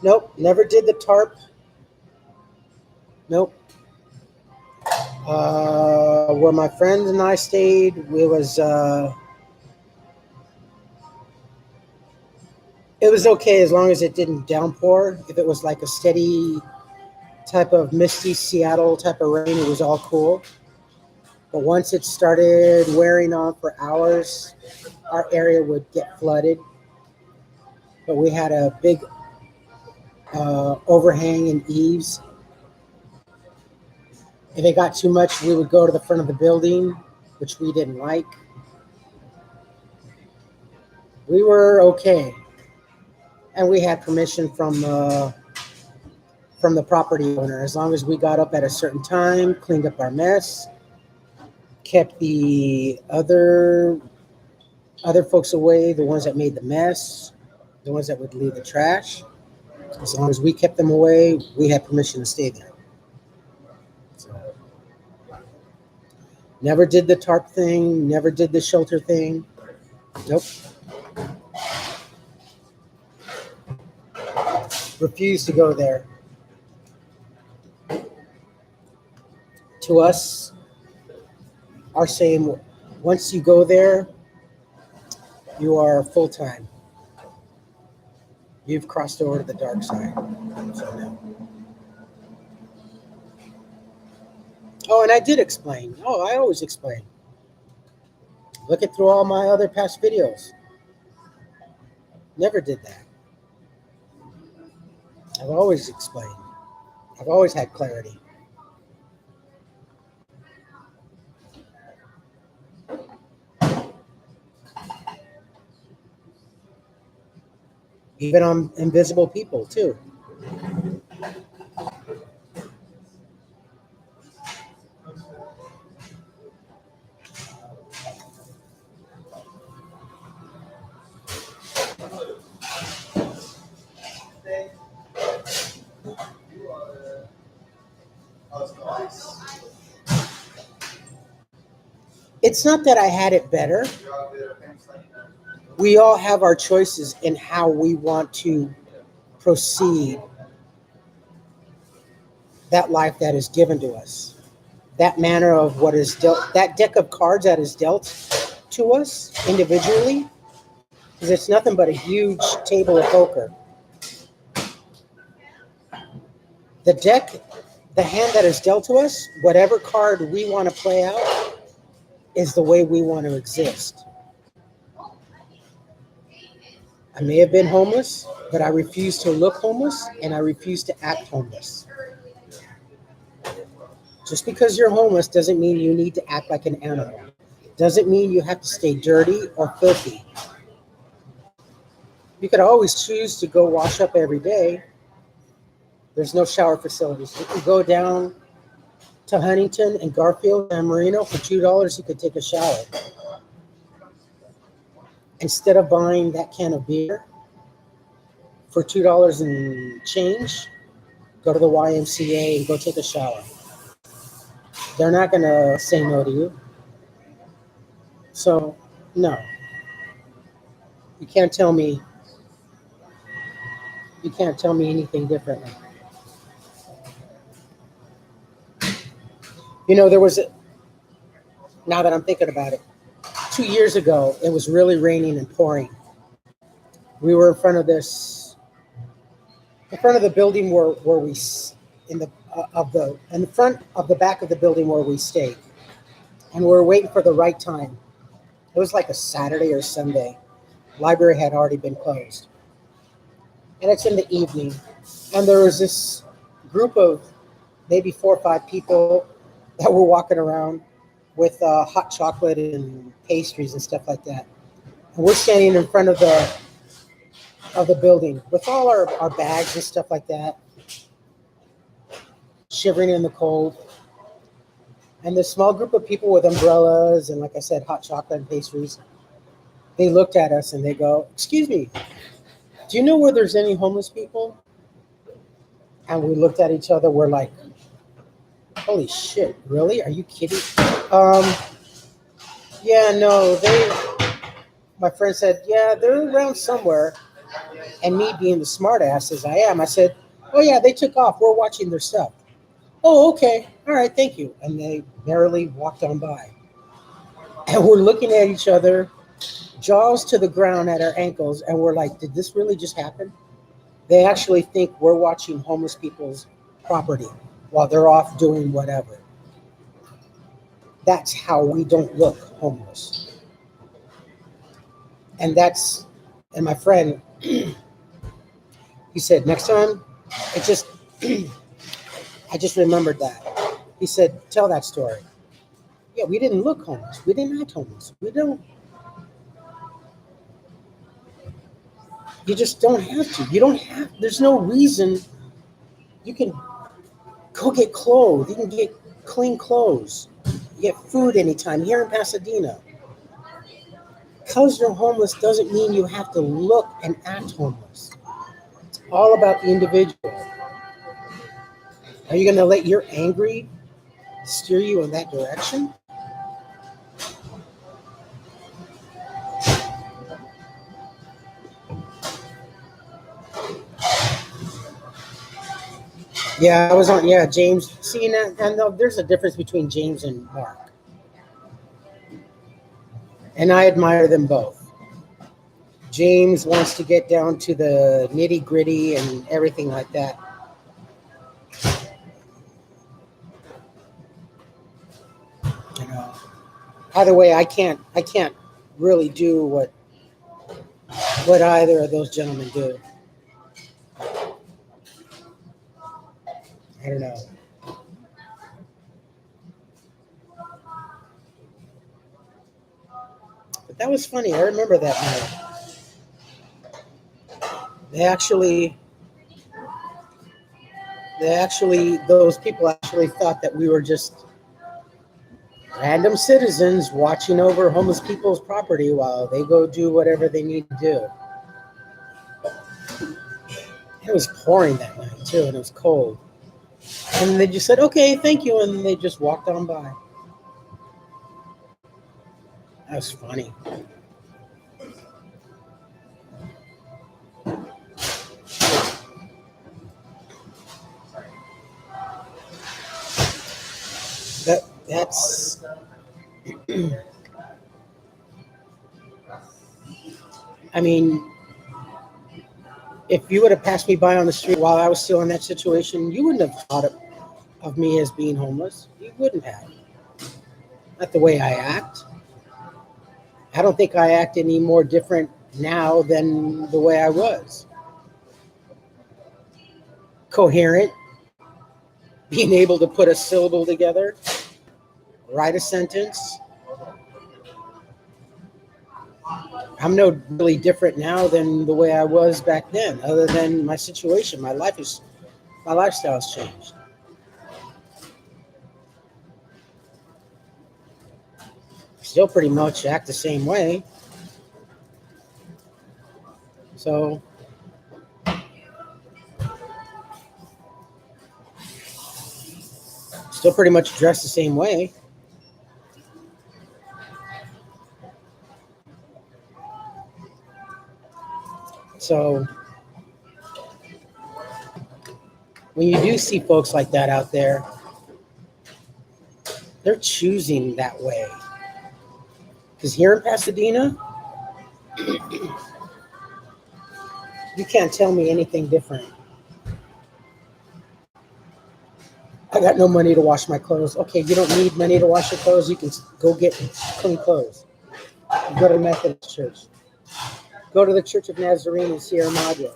Nope, never did the tarp. Nope. Where my friends and I stayed, it was okay as long as it didn't downpour. If it was like a steady type of misty Seattle type of rain, it was all cool. But once it started wearing on for hours, our area would get flooded. But we had a big overhang and eaves. If it got too much, we would go to the front of the building, which we didn't like. We were okay. And we had permission from the property owner. As long as we got up at a certain time, cleaned up our mess, kept the other folks away, the ones that made the mess, the ones that would leave the trash. As long as we kept them away, we had permission to stay there. So, never did the tarp thing, never did the shelter thing. Nope. Refused to go there. to us are saying once you go there, you are full time. You've crossed over to the dark side. So no. Oh, and I did explain. Oh, I always explain. Look at through all my other past videos. Never did that. I've always explained. I've always had clarity. Even on invisible people too. It's not that I had it better. We all have our choices in how we want to proceed that life that is given to us. That manner of what is dealt, that deck of cards that is dealt to us individually, because it's nothing but a huge table of poker. The deck, the hand that is dealt to us, whatever card we want to play out, is the way we want to exist. I may have been homeless, but I refuse to look homeless and I refuse to act homeless. Just because you're homeless doesn't mean you need to act like an animal. Doesn't mean you have to stay dirty or filthy. You could always choose to go wash up every day. There's no shower facilities. You can go down to Huntington and Garfield and Marino for $2. You could take a shower. Instead of buying that can of beer for $2 and change, go to the YMCA and go take a shower. They're not going to say no to you. So, no. You can't tell me anything differently. You know, there was now that I'm thinking about it, 2 years ago, it was really raining and pouring. We were in front of the building where we, in the front of the back of the building where we stayed. And we were waiting for the right time. It was like a Saturday or Sunday. Library had already been closed. And it's in the evening. And there was this group of maybe 4 or 5 people that were walking around with hot chocolate and pastries and stuff like that. And we're standing in front of the building with all our bags and stuff like that, shivering in the cold. And this small group of people with umbrellas and, like I said, hot chocolate and pastries, they looked at us and they go, "Excuse me, do you know where there's any homeless people?" And we looked at each other. We're like, "Holy shit, really? Are you kidding?" Yeah, no, my friend said, "Yeah, they're around somewhere." And me being the smart ass as I am, I said, "Oh yeah, they took off. We're watching their stuff." "Oh, okay. All right, thank you." And they merrily walked on by. And we're looking at each other, jaws to the ground at our ankles, and we're like, did this really just happen? They actually think we're watching homeless people's property while they're off doing whatever. That's how we don't look homeless. And my friend, he said, next time, I just remembered that. He said, tell that story. Yeah, we didn't look homeless. We didn't act homeless. You just don't have to. There's no reason. You can go get clothes. You can get clean clothes. You get food anytime here in Pasadena. Because you're homeless doesn't mean you have to look and act homeless. It's all about the individual. Are you going to let your angry steer you in that direction? Yeah, I was on. Yeah, James. See, there's a difference between James and Mark, and I admire them both. James wants to get down to the nitty gritty and everything like that. You know. Either way, I can't really do what either of those gentlemen do. I don't know. But that was funny. I remember that night. They actually, those people actually thought that we were just random citizens watching over homeless people's property while they go do whatever they need to do. It was pouring that night too, and it was cold. And they just said, "Okay, thank you," and they just walked on by. That was funny. That's. I mean, if you would have passed me by on the street while I was still in that situation, you wouldn't have thought of me as being homeless. You wouldn't have. Not the way I act. I don't think I act any more different now than the way I was. Coherent, being able to put a syllable together, write a sentence. I'm no really different now than the way I was back then, other than my situation. My lifestyle's changed. Still pretty much act the same way. So still pretty much dress the same way. So when you do see folks like that out there, they're choosing that way. Because here in Pasadena, you can't tell me anything different. I got no money to wash my clothes. Okay, you don't need money to wash your clothes. You can go get clean clothes. You go to the Methodist Church. Go to the Church of Nazarene in Sierra Madre.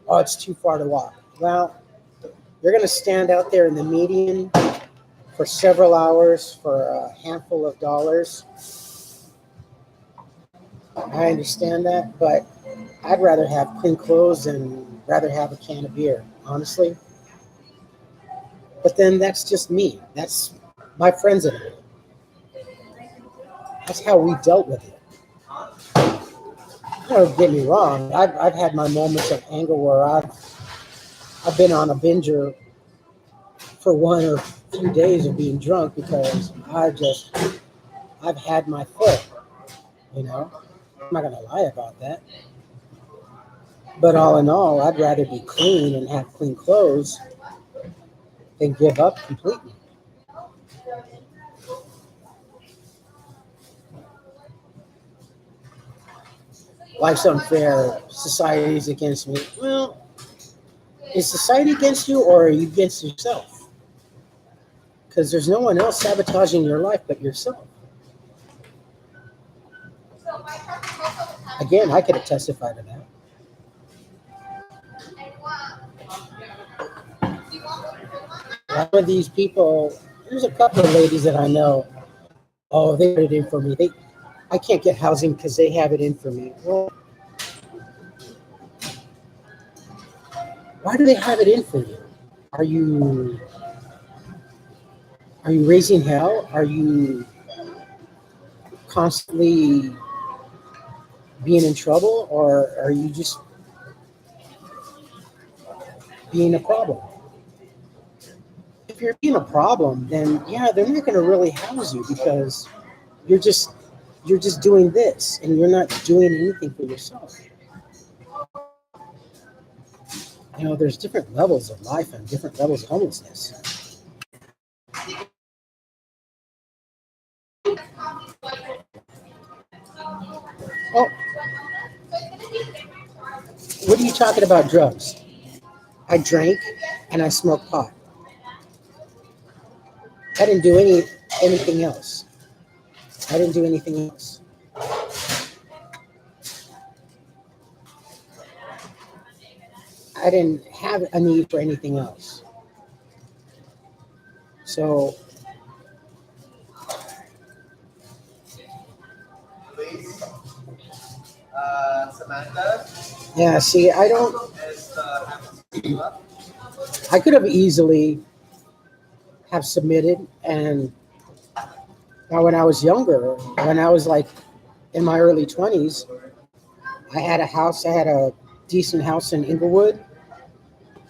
Oh, it's too far to walk. Well, you're going to stand out there in the median for several hours for a handful of dollars. I understand that, but I'd rather have clean clothes than rather have a can of beer, honestly. But then that's just me. That's my friends and I. That's how we dealt with it. Don't get me wrong. I've had my moments of anger where I've been on a binger for 1 or 2 days of being drunk because I've had my foot. You know, I'm not gonna lie about that. But all in all, I'd rather be clean and have clean clothes than give up completely. Life's unfair. Society's against me. Well, is society against you or are you against yourself? Because there's no one else sabotaging your life but yourself. Again, I could have testified to that. A lot of these people, there's a couple of ladies that I know. Oh, they put it in for me. I can't get housing because they have it in for me. Well, why do they have it in for you? Are you raising hell? Are you constantly being in trouble, or are you just being a problem? If you're being a problem, then yeah, they're not going to really house you because you're just doing this and you're not doing anything for yourself. You know, there's different levels of life and different levels of homelessness. Oh, what are you talking about drugs? I drank and I smoked pot. I didn't do anything else. I didn't do anything else. I didn't have a need for anything else. So Luis, Samantha, yeah, see, I don't. and I could have easily have submitted, and now when I was younger, when I was like in my early 20s, I had a house. I had a decent house in Inglewood.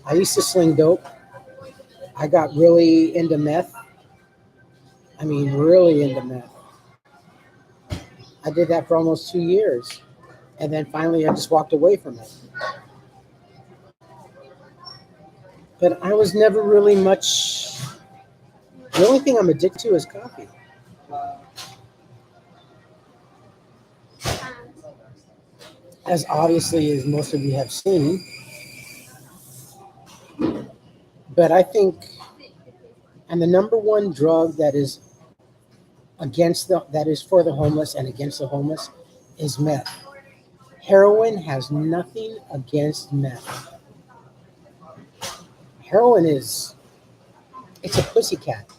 I used to sling dope. I got really into meth. I mean, really into meth. I did that for almost 2 years. And then finally, I just walked away from it. But I was never really much. The only thing I'm addicted to is coffee. As obviously as most of you have seen. But I think, and the number one drug that is that is for the homeless and against the homeless is meth. Heroin has nothing against meth. Heroin it's a pussycat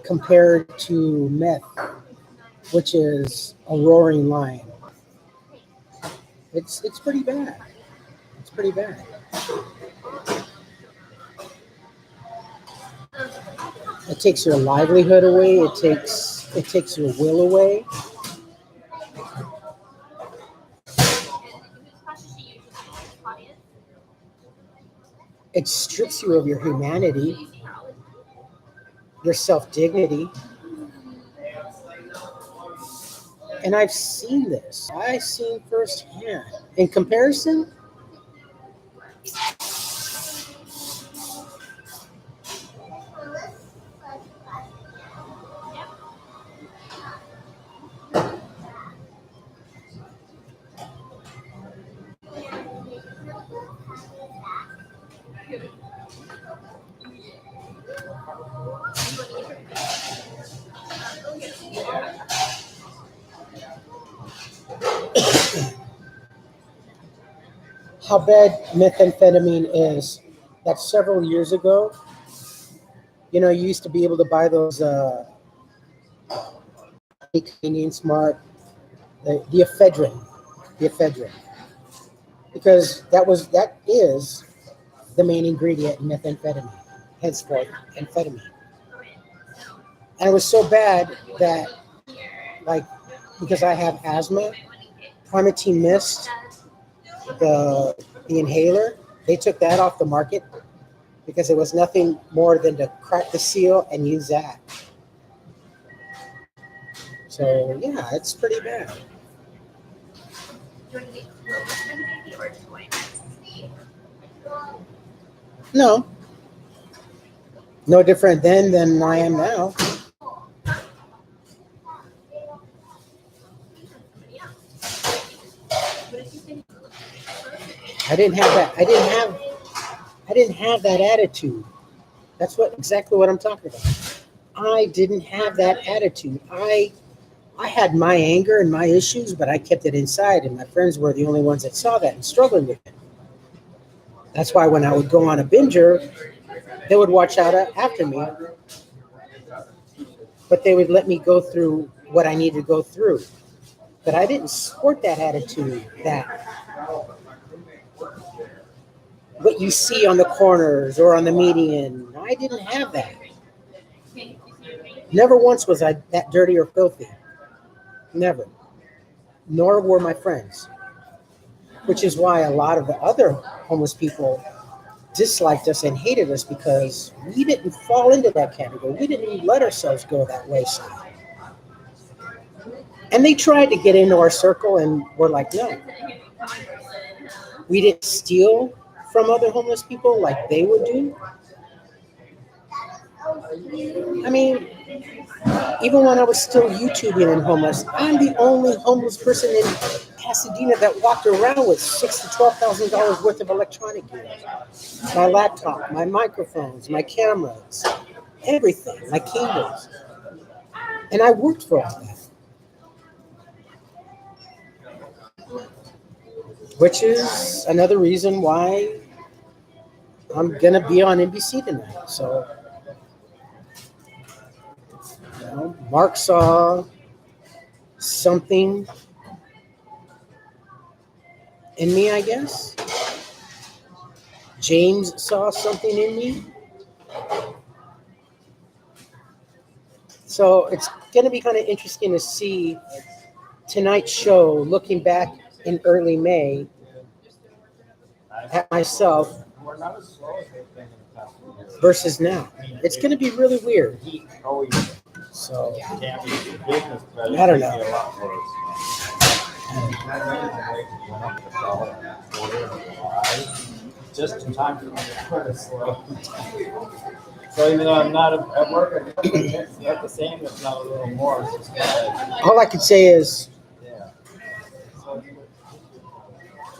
compared to meth, which is a roaring lion. It's pretty bad. It's pretty bad. It takes your livelihood away. It takes your will away. It strips you of your humanity, your self-dignity. And I've seen this. I've seen firsthand. In comparison, how bad methamphetamine is, that several years ago, you know, you used to be able to buy those Canadian Smart, the ephedrine, because that is the main ingredient in methamphetamine, henceforth amphetamine. And it was so bad that, like, because I have asthma, Primatene Mist, the inhaler, they took that off the market because it was nothing more than to crack the seal and use that. So yeah, it's pretty bad. No, no different then than I am now. I didn't have that. I didn't have that attitude. That's exactly what I'm talking about. I didn't have that attitude. I had my anger and my issues, but I kept it inside, and my friends were the only ones that saw that and struggling with it. That's why when I would go on a binger, they would watch out after me, but they would let me go through what I needed to go through. But I didn't sport that attitude, that what you see on the corners or on the median. I didn't have that. Never once was I that dirty or filthy. Never. Nor were my friends. Which is why a lot of the other homeless people disliked us and hated us, because we didn't fall into that category. We didn't let ourselves go that wayside. And they tried to get into our circle, and we're like, no. We didn't steal from other homeless people like they would do. I mean, even when I was still YouTubing and homeless, I'm the only homeless person in Pasadena that walked around with $6,000 to $12,000 worth of electronic gear. My laptop, my microphones, my cameras, everything, my cables. And I worked for all that. Which is another reason why I'm going to be on NBC tonight. So, you know, Mark saw something in me, I guess. James saw something in me. So it's going to be kind of interesting to see tonight's show, looking back in early May at myself versus now. It's going to be really weird. So, I don't know. Just in time for me to put it slow. So even though I'm not at work, it's not the same, if not a little more. It's just like, All I could say is yeah.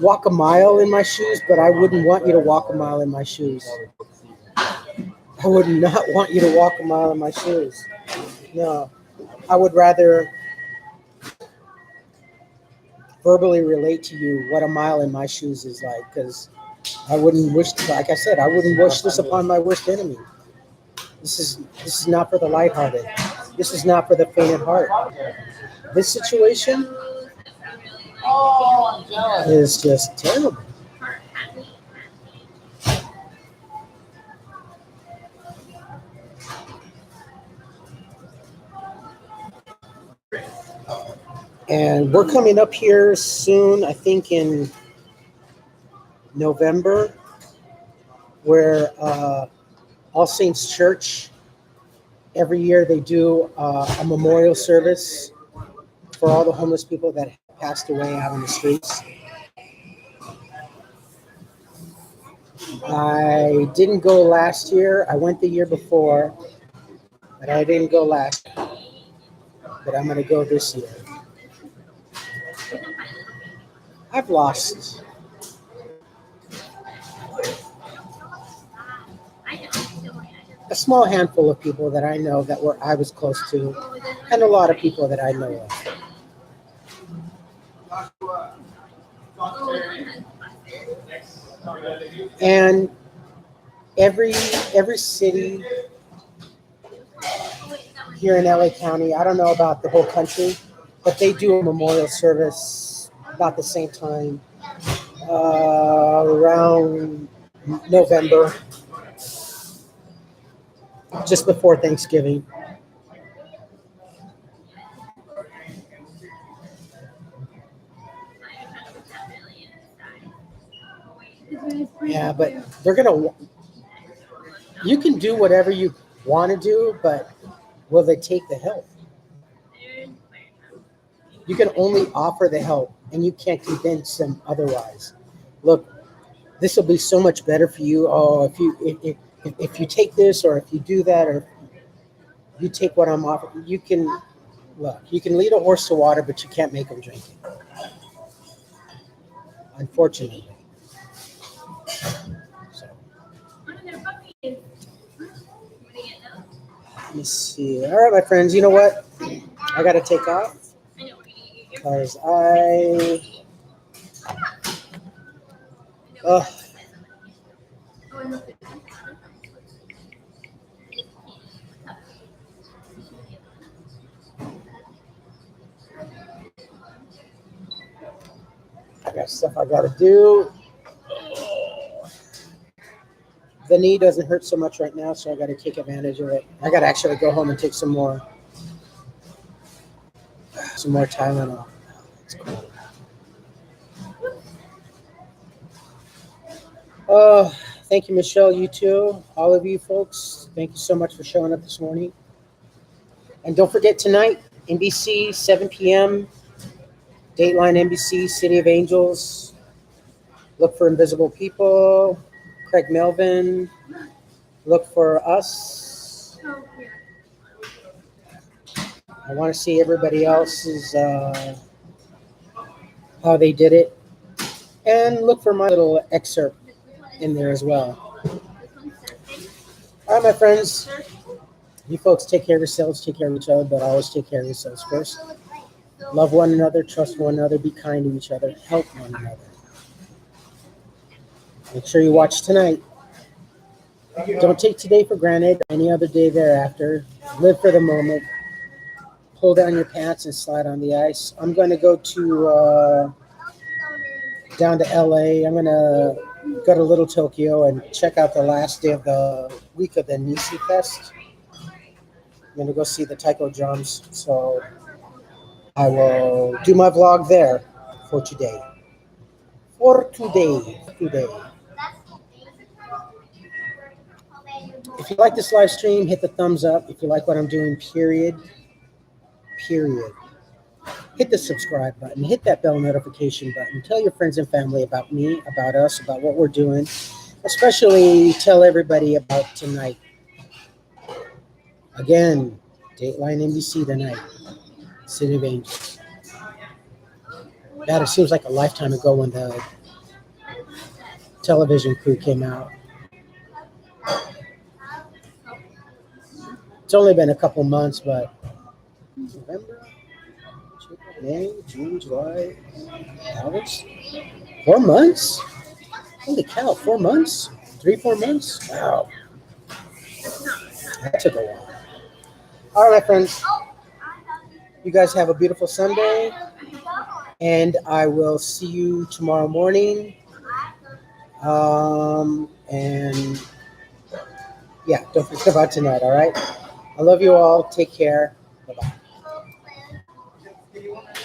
walk a mile in my shoes, but I wouldn't want you to walk a mile in my shoes. I would not want you to walk a mile in my shoes. No, I would rather verbally relate to you what a mile in my shoes is like, because I wouldn't wish, like I said, I wouldn't wish this upon my worst enemy. This is not for the lighthearted. This is not for the faint at heart. This situation is just terrible. And we're coming up here soon, I think in November, where All Saints Church, every year they do a memorial service for all the homeless people that passed away out on the streets. I didn't go last year. I went the year before, but I didn't go last year. But I'm going to go this year. I've lost a small handful of people that I know that I was close to, and a lot of people that I know of. And every city here in LA County, I don't know about the whole country, but they do a memorial service about the same time, around November, just before Thanksgiving. Yeah, but they're you can do whatever you want to do, but will they take the help? You can only offer the help, and you can't convince them otherwise. Look, this will be so much better for you. Oh, if you take this, or if you do that, or you take what I'm offering, you can lead a horse to water, but you can't make him drink it. Unfortunately. So, let me see. All right, my friends. You know what? I got to take off because I got stuff I got to do. The knee doesn't hurt so much right now, so I got to take advantage of it. I got to actually go home and take some more Tylenol. That's cool. Thank you, Michelle. You too. All of you folks, thank you so much for showing up this morning. And don't forget tonight, NBC, 7 p.m., Dateline NBC, City of Angels. Look for Invisible People, Craig Melvin. Look for us. I want to see everybody else's how they did it, and look for my little excerpt in there as well. All right, my friends. You folks take care of yourselves, take care of each other, but always take care of yourselves first. Love one another, trust one another, be kind to each other, help one another. Make sure you watch tonight. Don't take today for granted, any other day thereafter. Live for the moment. Pull down your pants and slide on the ice. I'm going to go to down to LA. I'm going to go to Little Tokyo and check out the last day of the week of the Nisi Fest. I'm going to go see the taiko drums. So I will do my vlog there for today. Today. If you like this live stream, hit the thumbs up. If you like what I'm doing, period. Hit the subscribe button. Hit that bell notification button. Tell your friends and family about me, about us, about what we're doing. Especially tell everybody about tonight. Again, Dateline NBC tonight. City of Angels. God, it seems like a lifetime ago when the television crew came out. It's only been a couple months, but November, May, June, July, August. 4 months? Holy cow, 4 months? 3-4 months? Wow. That took a while. All right, my friends. You guys have a beautiful Sunday. And I will see you tomorrow morning. And yeah, don't forget about tonight, all right? I love you all. Take care.